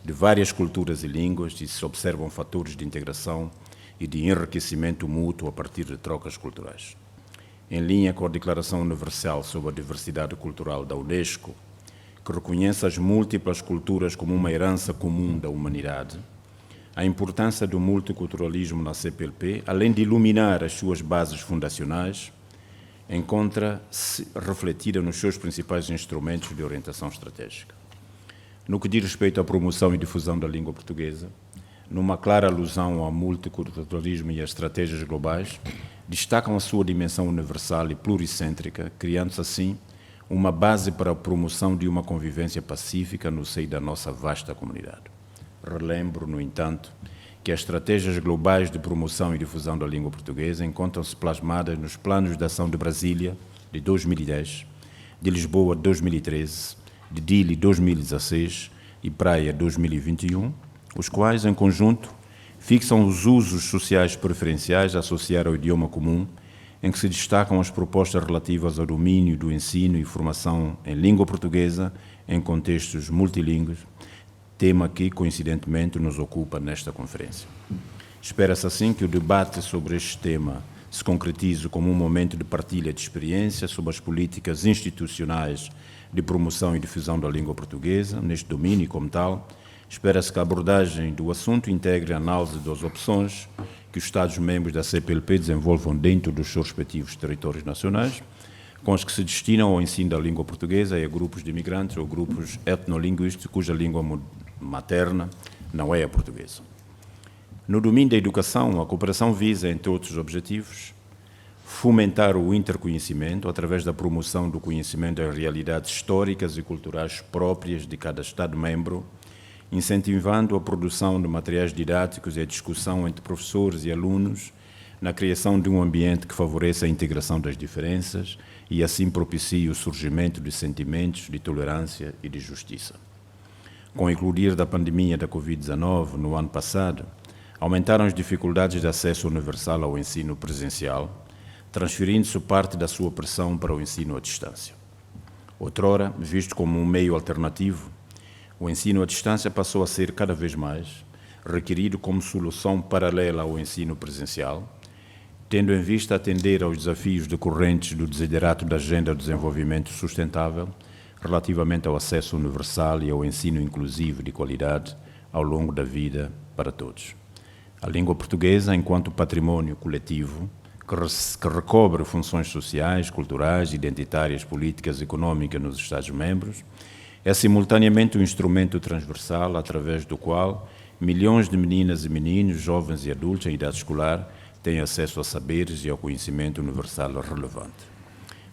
de várias culturas e línguas e se observam fatores de integração e de enriquecimento mútuo a partir de trocas culturais. Em linha com a Declaração Universal sobre a Diversidade Cultural da Unesco, que reconhece as múltiplas culturas como uma herança comum da humanidade, a importância do multiculturalismo na CPLP, além de iluminar as suas bases fundacionais, encontra-se refletida nos seus principais instrumentos de orientação estratégica. No que diz respeito à promoção e difusão da língua portuguesa, numa clara alusão ao multiculturalismo e às estratégias globais, destacam a sua dimensão universal e pluricêntrica, criando-se assim uma base para a promoção de uma convivência pacífica no seio da nossa vasta comunidade. Relembro, no entanto, que as estratégias globais de promoção e difusão da língua portuguesa encontram-se plasmadas nos Planos de Ação de Brasília, de 2010, de Lisboa, de 2013, de Dili, 2016 e Praia, 2021, os quais, em conjunto, fixam os usos sociais preferenciais a associar ao idioma comum, em que se destacam as propostas relativas ao domínio do ensino e formação em língua portuguesa em contextos multilingües, tema que, coincidentemente, nos ocupa nesta conferência. Espera-se, assim, que o debate sobre este tema se concretize como um momento de partilha de experiências sobre as políticas institucionais de promoção e difusão da língua portuguesa neste domínio e, como tal, espera-se que a abordagem do assunto integre a análise das opções que os Estados-membros da CPLP desenvolvam dentro dos seus respectivos territórios nacionais, com os que se destinam ao ensino da língua portuguesa e a grupos de imigrantes ou grupos etnolinguísticos cuja língua materna não é a portuguesa. No domínio da educação, a cooperação visa, entre outros objetivos, fomentar o interconhecimento através da promoção do conhecimento das realidades históricas e culturais próprias de cada Estado-membro, incentivando a produção de materiais didáticos e a discussão entre professores e alunos na criação de um ambiente que favoreça a integração das diferenças e assim propicie o surgimento de sentimentos de tolerância e de justiça. Com o eclodir da pandemia da Covid-19 no ano passado, aumentaram as dificuldades de acesso universal ao ensino presencial, transferindo-se parte da sua pressão para o ensino à distância. Outrora, visto como um meio alternativo, o ensino à distância passou a ser cada vez mais requerido como solução paralela ao ensino presencial, tendo em vista atender aos desafios decorrentes do desiderato da Agenda de Desenvolvimento Sustentável relativamente ao acesso universal e ao ensino inclusivo de qualidade ao longo da vida para todos. A língua portuguesa, enquanto patrimônio coletivo, que recobre funções sociais, culturais, identitárias, políticas e econômicas nos Estados-membros, é simultaneamente um instrumento transversal através do qual milhões de meninas e meninos, jovens e adultos em idade escolar têm acesso a saberes e ao conhecimento universal relevante.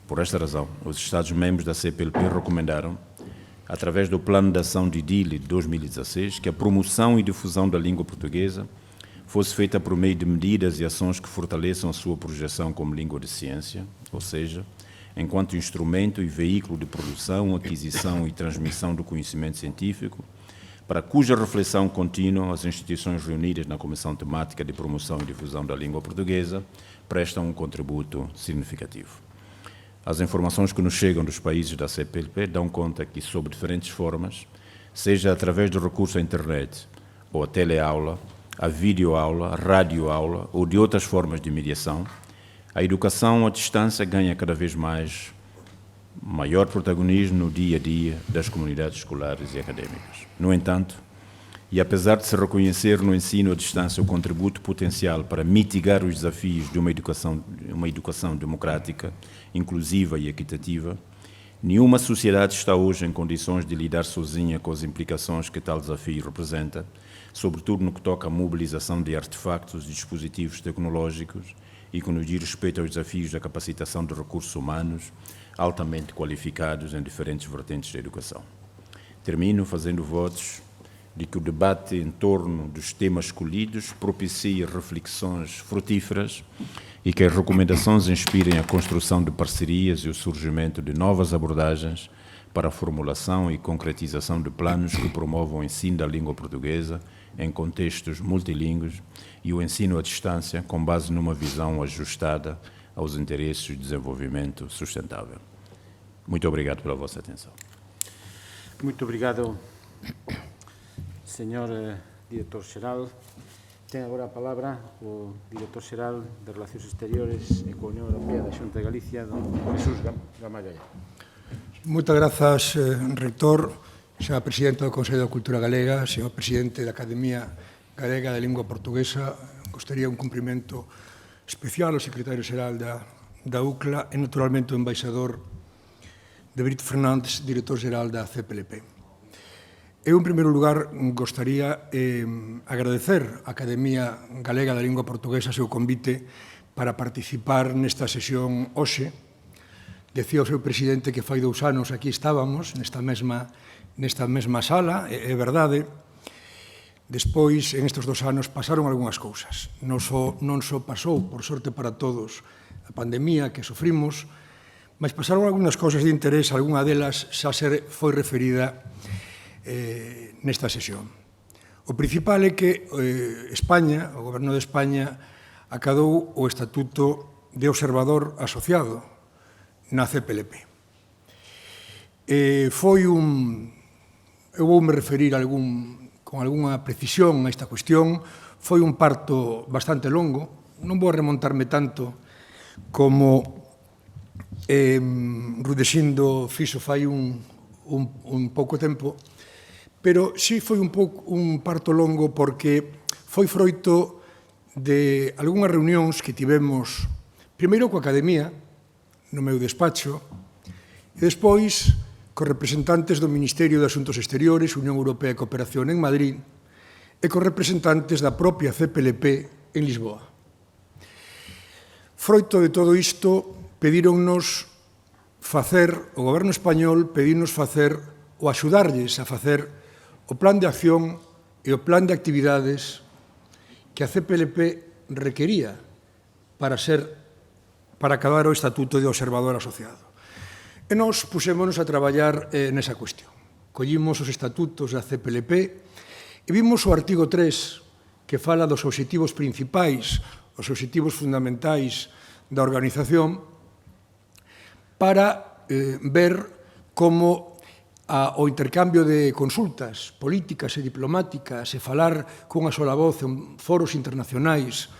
Por esta razão, os Estados-membros da CPLP recomendaram, através do Plano de Ação de Dili de 2016, que a promoção e difusão da língua portuguesa fosse feita por meio de medidas e ações que fortaleçam a sua projeção como língua de ciência, ou seja, enquanto instrumento e veículo de produção, aquisição e transmissão do conhecimento científico, para cuja reflexão contínua as instituições reunidas na Comissão Temática de Promoção e Difusão da Língua Portuguesa prestam um contributo significativo. As informações que nos chegam dos países da CPLP dão conta que, sob diferentes formas, seja através do recurso à internet, ou a teleaula, a videoaula, a radioaula ou de outras formas de mediação, a educação à distância ganha cada vez mais maior protagonismo no dia a dia das comunidades escolares e académicas. No entanto, e apesar de se reconhecer no ensino à distância o contributo potencial para mitigar os desafios de uma educação democrática, inclusiva e equitativa, nenhuma sociedade está hoje em condições de lidar sozinha com as implicações que tal desafio representa, sobretudo no que toca à mobilização de artefactos e dispositivos tecnológicos e que nos diz respeito aos desafios da capacitação de recursos humanos altamente qualificados em diferentes vertentes da educação. Termino fazendo votos de que o debate em torno dos temas escolhidos propicie reflexões frutíferas e que as recomendações inspirem a construção de parcerias e o surgimento de novas abordagens para a formulação e concretização de planos que promovam o ensino da língua portuguesa em contextos multilingües e o ensino à distância com base numa visão ajustada aos interesses de desenvolvimento sustentável. Muito obrigado pela vossa atenção. Muito obrigado, Señor Diretor-Xeral. Ten agora a palabra o Diretor-Xeral de Relacións Exteriores e coa Unión Europea da Xunta de Galicia, don Jesús Gamallo. Moitas grazas, Reitor, señora Presidenta do Consello da Cultura Galega, señor Presidente da Academia Galega de Lingua Portuguesa. Gostaría un cumprimento especial ao Secretario Xeral da UCLA e, naturalmente, o embaixador de Brito Fernández, Director Xeral da CPLP. Eu, en primeiro lugar, gostaría agradecer á Academia Galega da Lingua Portuguesa o seu convite para participar nesta sesión hoxe. Decía o seu presidente que fai 2 anos aquí estábamos, nesta mesma sala, é verdade. Despois, en estes 2 anos, pasaron algunhas cousas. Non só pasou, por sorte para todos, a pandemia que sufrimos, mas pasaron algunhas cousas de interés, algunha delas xa foi referida nesta sesión. O principal é que España, o Goberno de España, acadou o Estatuto de Observador Asociado na CPLP. Eu voume referir con algunha precisión a esta cuestión. Foi un parto bastante longo. Non vou remontarme tanto como Rudesindo fixo fai un pouco tempo, pero sí foi un parto longo porque foi froito de algunhas reunións que tivemos primeiro coa Academia, no meu despacho, e despois cos representantes do Ministerio de Asuntos Exteriores, Unión Europea e Cooperación en Madrid, e cos representantes da propia CPLP en Lisboa. Froito de todo isto, pedíronnos facer, o Goberno español pedíronnos facer ou axudarlles a facer o plan de acción e o plan de actividades que a CPLP requería para acabar o Estatuto de Observador Asociado. E nós pusémonos a traballar nesa cuestión. Collimos os estatutos da CPLP e vimos o artigo 3 que fala dos obxectivos principais, os obxectivos fundamentais da organización, para ver como o intercambio de consultas políticas e diplomáticas e falar cunha sola voz en foros internacionais,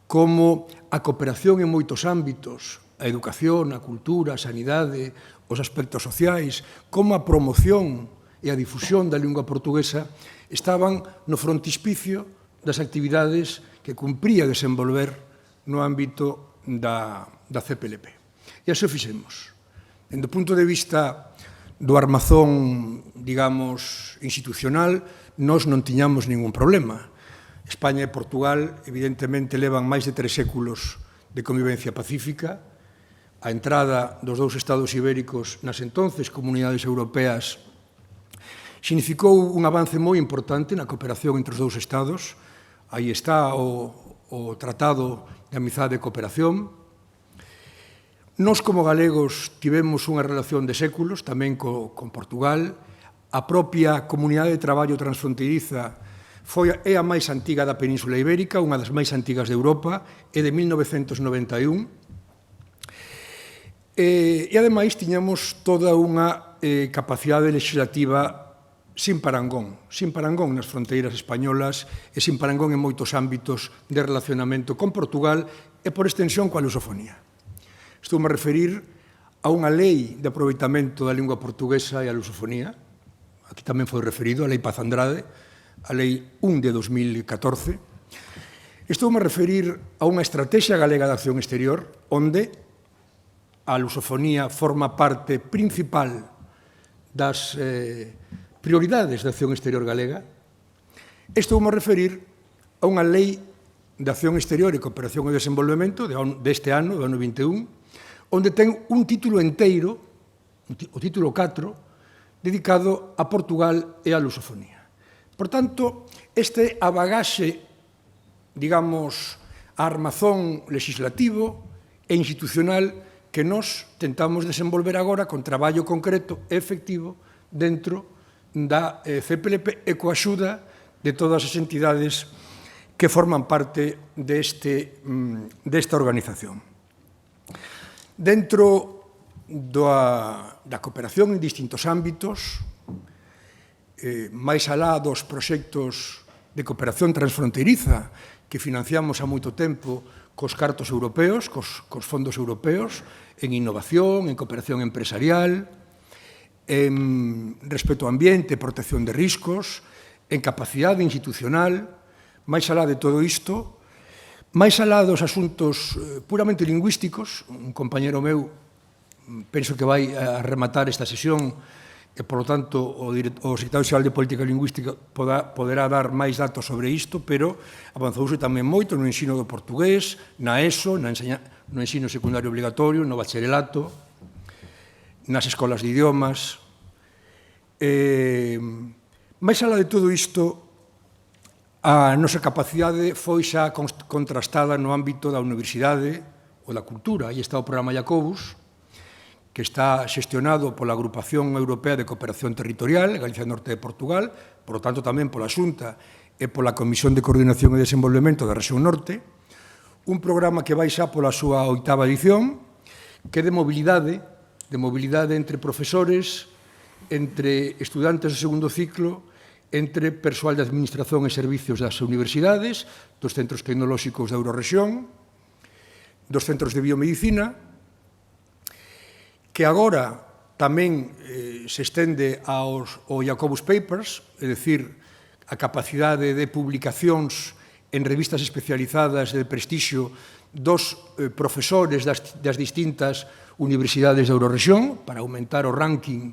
como a cooperación en moitos ámbitos, a educación, a cultura, a sanidade, os aspectos sociais, como a promoción e a difusión da lingua portuguesa estaban no frontispicio das actividades que cumpría desenvolver no ámbito da CPLP. E así o fixemos. Dende o punto de vista do armazón, digamos, institucional, nós non tiñamos ningún problema. España e Portugal, evidentemente, levan máis de 3 séculos de convivencia pacífica. A entrada dos 2 estados ibéricos nas entonces comunidades europeas significou un avance moi importante na cooperación entre os 2 estados. Aí está o Tratado de Amizade e Cooperación. Nós, como galegos, tivemos unha relación de séculos tamén con Portugal. a propia Comunidade de Traballo Transfronteiriza é a máis antiga da Península Ibérica, unha das máis antigas de Europa, é de 1991. E, ademais, tiñamos toda unha capacidade legislativa sin parangón nas fronteiras españolas e sin parangón en moitos ámbitos de relacionamento con Portugal e, por extensión, coa lusofonía. Estou a referir a unha lei de aproveitamento da lingua portuguesa e a lusofonía, aquí tamén foi referido, a Lei Paz Andrade, a Lei 1 de 2014. Estou a referir a unha estrategia galega de acción exterior onde a lusofonía forma parte principal das prioridades de acción exterior galega. Estou a referir a unha lei de acción exterior e cooperación e desenvolvemento deste ano, do ano 21, onde ten un título enteiro, o título 4, dedicado a Portugal e a lusofonía. Por tanto, este é a bagaxe, digamos, a armazón legislativo e institucional que nos tentamos desenvolver agora con traballo concreto e efectivo dentro da CPLP e coa axuda de todas as entidades que forman parte desta organización. Dentro da cooperación en distintos ámbitos, máis alá dos proxectos de cooperación transfronteiriza que financiamos há moito tempo cos cartos europeos, cos fondos europeos, en innovación, en cooperación empresarial, en respeto ao ambiente, protección de riscos, en capacidade institucional, máis alá de todo isto, máis alá dos asuntos puramente lingüísticos, un compañero meu penso que vai a rematar esta sesión e, por lo tanto, o secretario xeral de Política Lingüística poderá dar máis datos sobre isto, pero avanzouse tamén moito no ensino do portugués, na ESO, no ensino secundario obligatorio, no bacharelato, nas escolas de idiomas. Máis alá de todo isto, a nosa capacidade foi xa contrastada no ámbito da universidade ou da cultura. Aí está o programa Jacobus, que está xestionado pola Agrupación Europea de Cooperación Territorial, Galicia Norte de Portugal, por lo tanto tamén pola Xunta e pola Comisión de Coordinación e Desenvolvemento da Rexión Norte, un programa que vai xa pola súa 8ª edición, que é de mobilidade entre profesores, entre estudantes do segundo ciclo, entre persoal de administración e servicios das universidades, dos centros tecnolóxicos da Eurorrexión, dos centros de biomedicina, que agora tamén se estende ao Jacobus Papers, é dicir, a capacidade de publicacións en revistas especializadas de prestixio dos profesores das distintas universidades da Eurorrexión para aumentar o ranking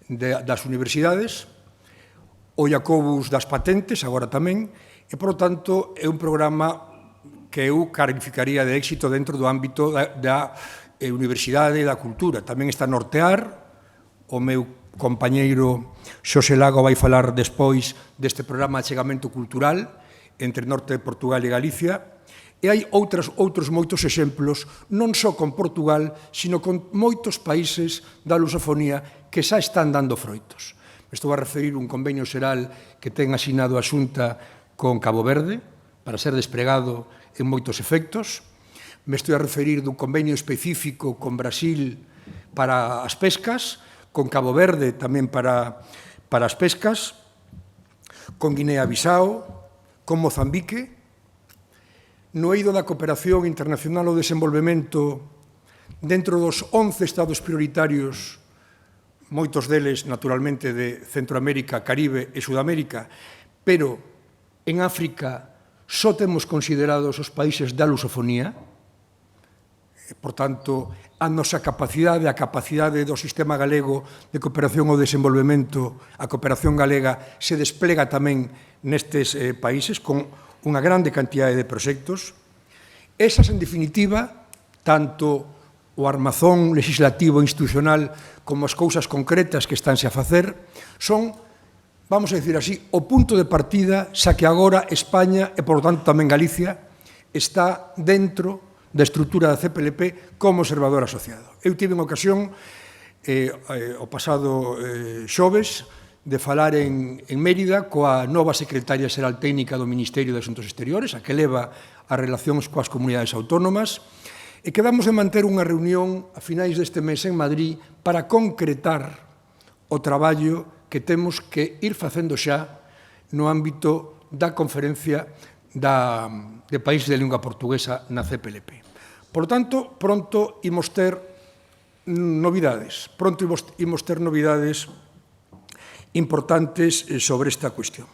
das universidades, o Jacobus das patentes, agora tamén, e, por lo tanto, é un programa que eu calificaría de éxito dentro do ámbito da universidade e da cultura. Tamén está Nortear, o meu compañeiro Xosé Lago vai falar despois deste programa de achegamento cultural entre Norte de Portugal e Galicia, e hai outros moitos exemplos, non só con Portugal, sino con moitos países da lusofonía que xa están dando froitos. Estou a referir un convenio xeral que ten asinado a Xunta con Cabo Verde para ser desplegado en moitos efectos. Me estou a referir dun convenio específico con Brasil para as pescas, con Cabo Verde tamén para as pescas, con Guinea-Bissau, con Mozambique. No eido da cooperación internacional ao desenvolvemento, dentro dos 11 estados prioritarios, moitos deles, naturalmente, de Centroamérica, Caribe e Sudamérica, pero en África só temos considerados os países da lusofonía. Por tanto, a nosa capacidade, a capacidade do sistema galego de cooperación ao desenvolvemento, a cooperación galega se desplega tamén nestes países con unha grande cantidade de proxectos. Esas, en definitiva, tanto o armazón legislativo e institucional como as cousas concretas que estánse a facer, son, vamos a decir así, o punto de partida xa que agora España e, por lo tanto, tamén Galicia está dentro da estrutura da CPLP como observador asociado. Eu tive unha ocasión, o pasado xoves, de falar en Mérida coa nova secretaria xeral técnica do Ministerio de Asuntos Exteriores, a que leva as relacións coas comunidades autónomas, e quedamos de manter unha reunión a finais deste mes en Madrid para concretar o traballo que temos que ir facendo xa no ámbito da conferencia de países de lingua portuguesa na CPLP. Por tanto, pronto imos ter novidades, importantes sobre esta cuestión.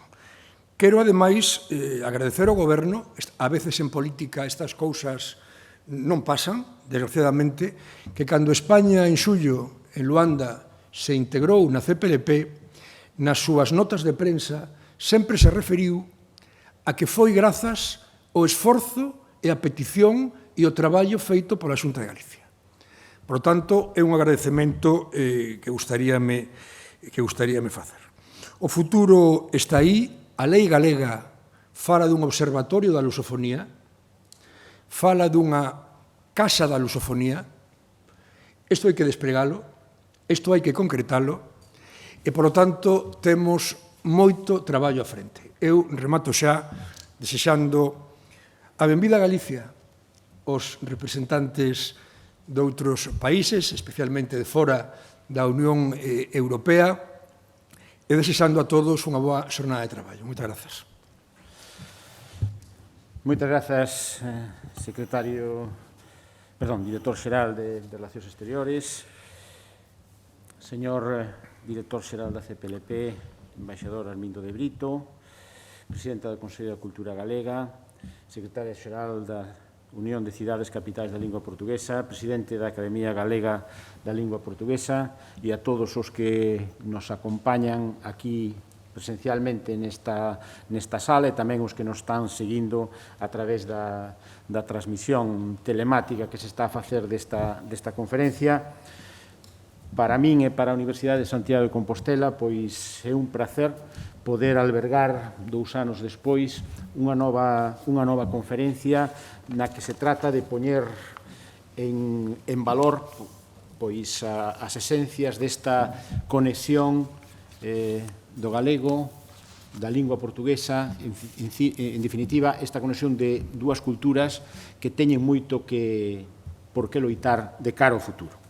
Quero, ademais, agradecer ao Goberno. A veces en política estas cousas non pasan, desgraciadamente, que cando España en xullo, en Luanda, se integrou na CPLP, nas súas notas de prensa sempre se referiu a que foi grazas ao esforzo e a petición e o traballo feito pola Xunta de Galicia. Por tanto, é un agradecemento que gustaríame facer. O futuro está aí. A lei galega fala dun observatorio da lusofonía, fala dunha casa da lusofonía. Isto hai que desplegalo, isto hai que concretalo, e, polo tanto, temos moito traballo á frente. Eu remato xa desexando a benvida a Galicia os representantes de outros países, especialmente de fora da Unión Europea, e desexando a todos unha boa xornada de traballo. Moitas grazas. Moitas grazas, director xeral de Relacións Exteriores, señor director xeral da CPLP, embaixador Armindo de Brito, presidenta do Consello da Cultura Galega, secretaria xeral da Unión de Cidades Capitais da Lingua Portuguesa, presidente da Academia Galega da Lingua Portuguesa, e a todos os que nos acompañan aquí presencialmente nesta sala, e tamén os que nos están seguindo a través da transmisión telemática que se está a facer desta conferencia. Para min e para a Universidade de Santiago de Compostela, pois é un placer poder albergar 2 anos despois unha nova conferencia na que se trata de poñer en valor pois as esencias desta conexión do galego, da lingua portuguesa, en definitiva, esta conexión de 2 culturas que teñen moito por que loitar de cara ao futuro.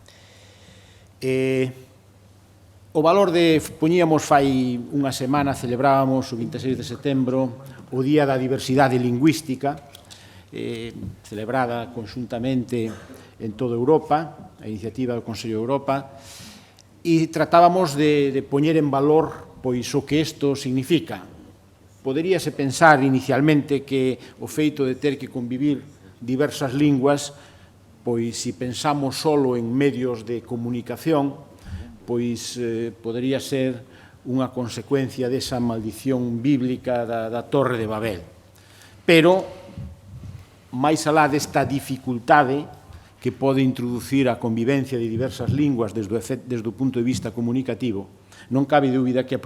O valor poñíamos fai unha semana, celebrábamos o 26 de setembro, o Día da Diversidade Lingüística, celebrada conxuntamente en toda Europa, a iniciativa do Consello de Europa, e tratábamos de poñer en valor pois o que isto significa. Poderíase pensar inicialmente que o feito de ter que convivir diversas linguas, pois se pensamos solo en medios de comunicación, pois podería ser unha consecuencia desa maldición bíblica da Torre de Babel. Pero, máis alá desta dificultade que pode introducir a convivencia de diversas linguas desde o punto de vista comunicativo, non cabe dúbida que a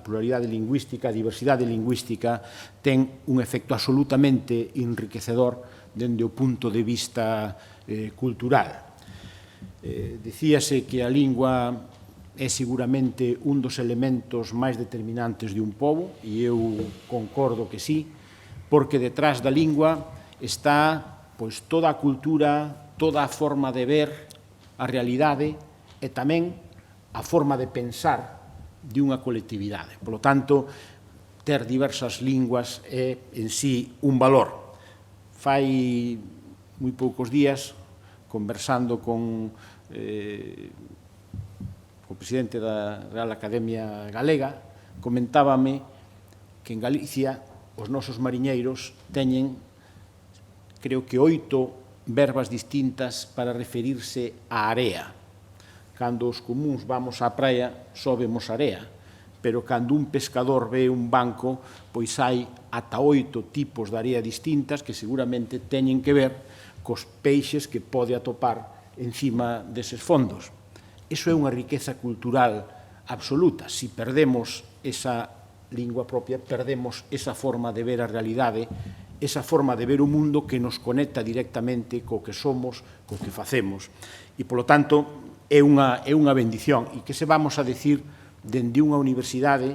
pluralidade lingüística, a diversidade lingüística, ten un efecto absolutamente enriquecedor dende o punto de vista cultural. Dicíase que a lingua é seguramente un dos elementos máis determinantes de un pobo, e eu concordo que sí, porque detrás da lingua está pois toda a cultura, toda a forma de ver a realidade e tamén a forma de pensar de unha colectividade. Por lo tanto, ter diversas linguas é en sí un valor. Fai moi poucos días, conversando con o presidente da Real Academia Galega, comentábame que en Galicia os nosos mariñeiros teñen, creo que 8 verbas distintas para referirse á area. Cando os comuns vamos á praia, só vemos area, pero cando un pescador ve un banco, pois hai ata 8 tipos de area distintas que seguramente teñen que ver cos peixes que pode atopar encima deses fondos. Iso é unha riqueza cultural absoluta. Se perdemos esa lingua propia, perdemos esa forma de ver a realidade, esa forma de ver o mundo que nos conecta directamente co que somos, co que facemos. E, polo tanto, é unha bendición. E que se vamos a decir dende unha universidade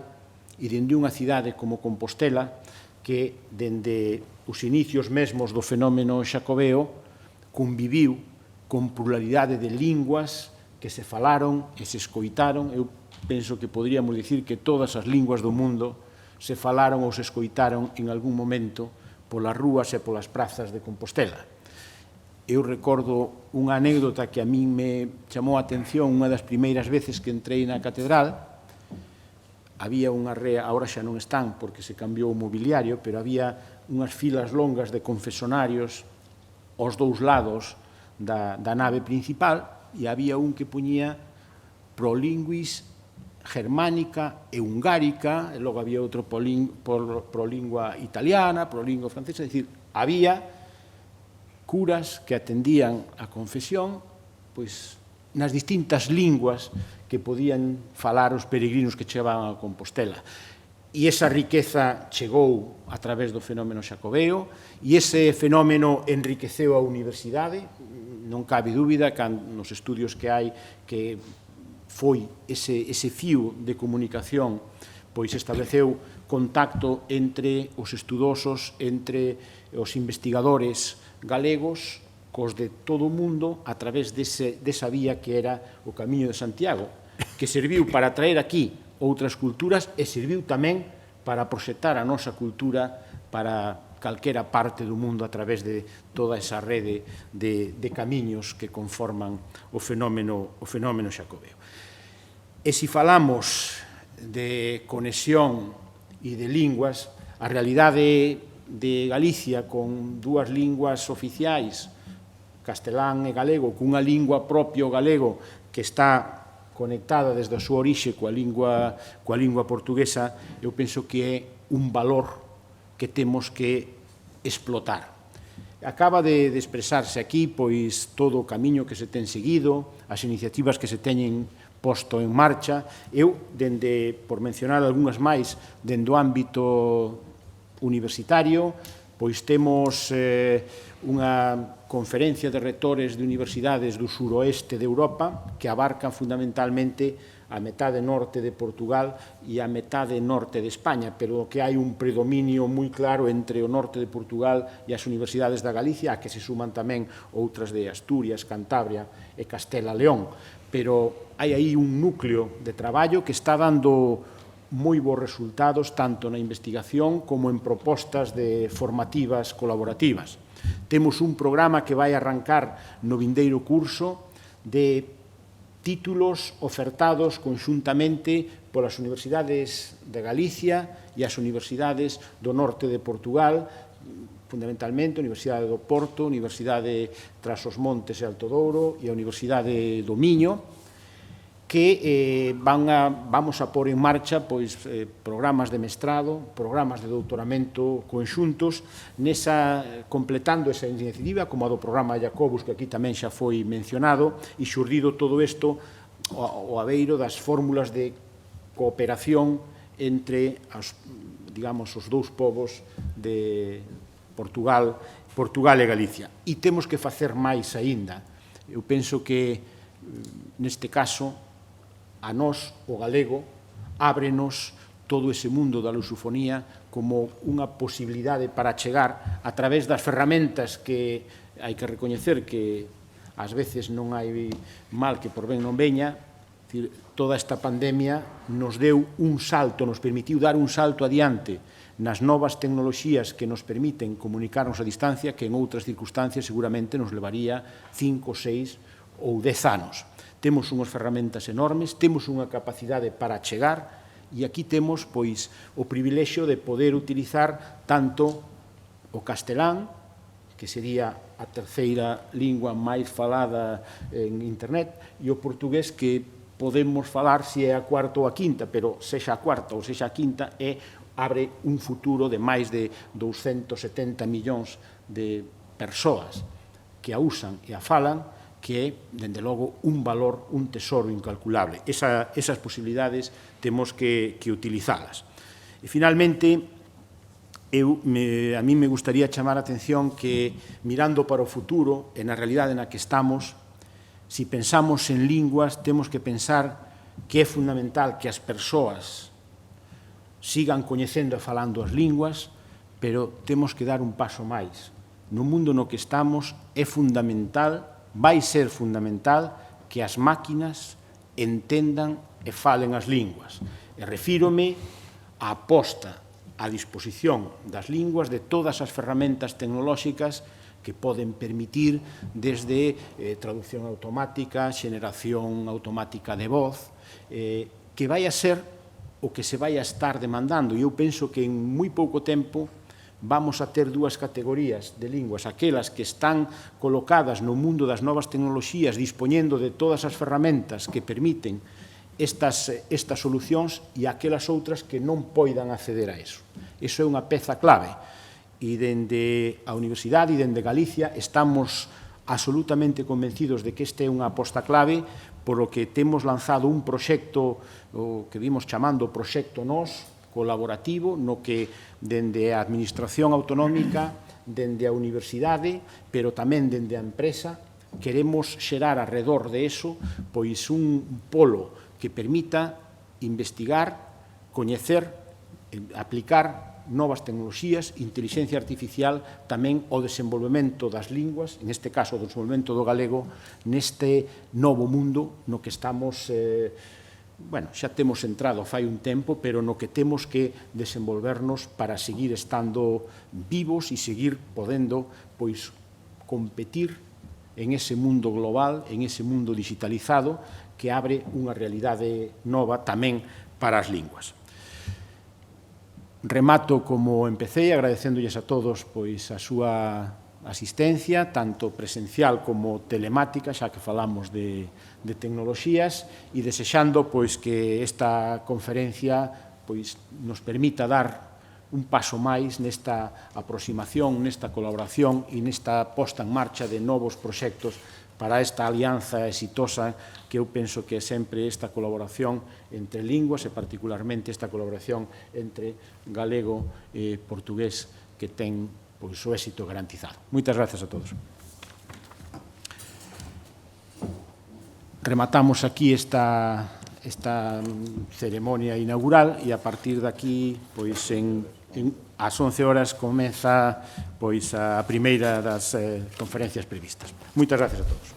e dende unha cidade como Compostela que, dende os inicios mesmos do fenómeno xacobeo, conviviu con pluralidade de linguas que se falaron e se escoitaron. Eu penso que poderíamos dicir que todas as linguas do mundo se falaron ou se escoitaron en algún momento polas rúas e polas prazas de Compostela. Eu recordo unha anécdota que a min me chamou a atención unha das primeiras veces que entrei na catedral. Había unha rea, agora xa non están porque se cambiou o mobiliario, pero había unhas filas longas de confesonarios aos dous lados da nave principal e había un que puñía prolinguis germánica e hungárica, e logo había outro prolingua italiana, prolingua francesa, é dicir, había curas que atendían a confesión pois nas distintas linguas que podían falar os peregrinos que chegaban a Compostela. E esa riqueza chegou a través do fenómeno xacobeo e ese fenómeno enriqueceu a universidade. Non cabe dúbida que nos estudios que hai que foi ese fío de comunicación, pois estableceu contacto entre os estudosos, entre os investigadores galegos, cos de todo o mundo a través desa vía que era o Camiño de Santiago, que serviu para traer aquí outras culturas e serviu tamén para proxectar a nosa cultura para calquera parte do mundo a través de toda esa rede de camiños que conforman o fenómeno xacobeo. E se falamos de conexión e de linguas, a realidade de Galicia con dúas linguas oficiais, castelán e galego, cunha lingua propio galego que está conectada desde a súa orixe coa lingua portuguesa, eu penso que é un valor que temos que explotar. Acaba de expresarse aquí pois todo o camiño que se ten seguido, as iniciativas que se teñen posto en marcha. Eu, por mencionar algunhas máis, dende o ámbito universitario, pois temos unha conferencia de rectores de universidades do suroeste de Europa que abarcan fundamentalmente a metade norte de Portugal e a metade norte de España, pero que hai un predominio moi claro entre o norte de Portugal e as universidades da Galicia, a que se suman tamén outras de Asturias, Cantabria e Castela León. Pero hai aí un núcleo de traballo que está dando moi bons resultados tanto na investigación como en propostas formativas colaborativas. Temos un programa que vai arrancar no vindeiro curso de títulos ofertados conxuntamente polas universidades de Galicia e as universidades do norte de Portugal, fundamentalmente a Universidade do Porto, a Universidade Trás-os-Montes e Alto Douro e a Universidade do Miño, que vamos a pôr en marcha programas de mestrado, programas de doutoramento conxuntos, completando esa iniciativa, como a do programa Jacobus, que aquí tamén xa foi mencionado, e xurdido todo isto ao abeiro das fórmulas de cooperación entre os dous povos de Portugal e Galicia. E temos que facer máis aínda. Eu penso que, neste caso, a nós, o galego, ábrenos todo ese mundo da lusofonía como unha posibilidade para chegar a través das ferramentas que hai que recoñecer que ás veces non hai mal que por ben non veña. Toda esta pandemia nos deu un salto, nos permitiu dar un salto adiante nas novas tecnoloxías que nos permiten comunicarnos a distancia que en outras circunstancias seguramente nos levaría 5, 6 ou 10 anos. Temos unhas ferramentas enormes, temos unha capacidade para chegar e aquí temos o privilexio de poder utilizar tanto o castelán, que sería a terceira lingua máis falada en internet, e o portugués que podemos falar se é a cuarta ou a quinta, pero sexa a cuarta ou sexa a quinta abre un futuro de máis de 270 millóns de persoas que a usan e a falan, que é, dende logo, un valor, un tesoro incalculable. Esas posibilidades temos que utilizalas. E, finalmente, a mí me gustaría chamar a atención que, mirando para o futuro, e na realidade na que estamos, se pensamos en linguas, temos que pensar que é fundamental que as persoas sigan coñecendo e falando as linguas, pero temos que dar un paso máis. No mundo no que estamos é fundamental, vai ser fundamental, que as máquinas entendan e falen as linguas. E refírome á posta a disposición das linguas de todas as ferramentas tecnolóxicas que poden permitir desde traducción automática, xeneración automática de voz, que vai a ser o que se vai a estar demandando. E eu penso que en moi pouco tempo vamos a ter dúas categorías de linguas, aquelas que están colocadas no mundo das novas tecnoloxías, dispoñendo de todas as ferramentas que permiten estas solucións, e aquelas outras que non poidan acceder a eso. Iso é unha peza clave. E dende a Universidade e dende Galicia estamos absolutamente convencidos de que este é unha aposta clave, polo que temos lanzado un proxecto, o que vimos chamando Proxecto Nós, colaborativo, no que dende a Administración Autonómica, dende a Universidade, pero tamén dende a empresa, queremos xerar alrededor de eso pois un polo que permita investigar, coñecer, aplicar novas tecnoloxías, inteligencia artificial, tamén o desenvolvemento das linguas, en este caso o desenvolvemento do galego, neste novo mundo no que estamos, xa temos entrado fai un tempo, pero no que temos que desenvolvernos para seguir estando vivos e seguir podendo competir en ese mundo global, en ese mundo digitalizado, que abre unha realidade nova tamén para as linguas. Remato como empecé, agradecéndolles a todos a súa asistencia, tanto presencial como telemática, xa que falamos de tecnoloxías, e desexando que esta conferencia nos permita dar un paso máis nesta aproximación, nesta colaboración e nesta posta en marcha de novos proxectos para esta alianza exitosa que eu penso que é sempre esta colaboración entre linguas e particularmente esta colaboración entre galego e portugués que ten o éxito garantizado. Moitas gracias a todos. Rematamos aquí esta ceremonia inaugural e a partir de aquí, ás 11 horas, comeza a primeira das conferencias previstas. Moitas gracias a todos.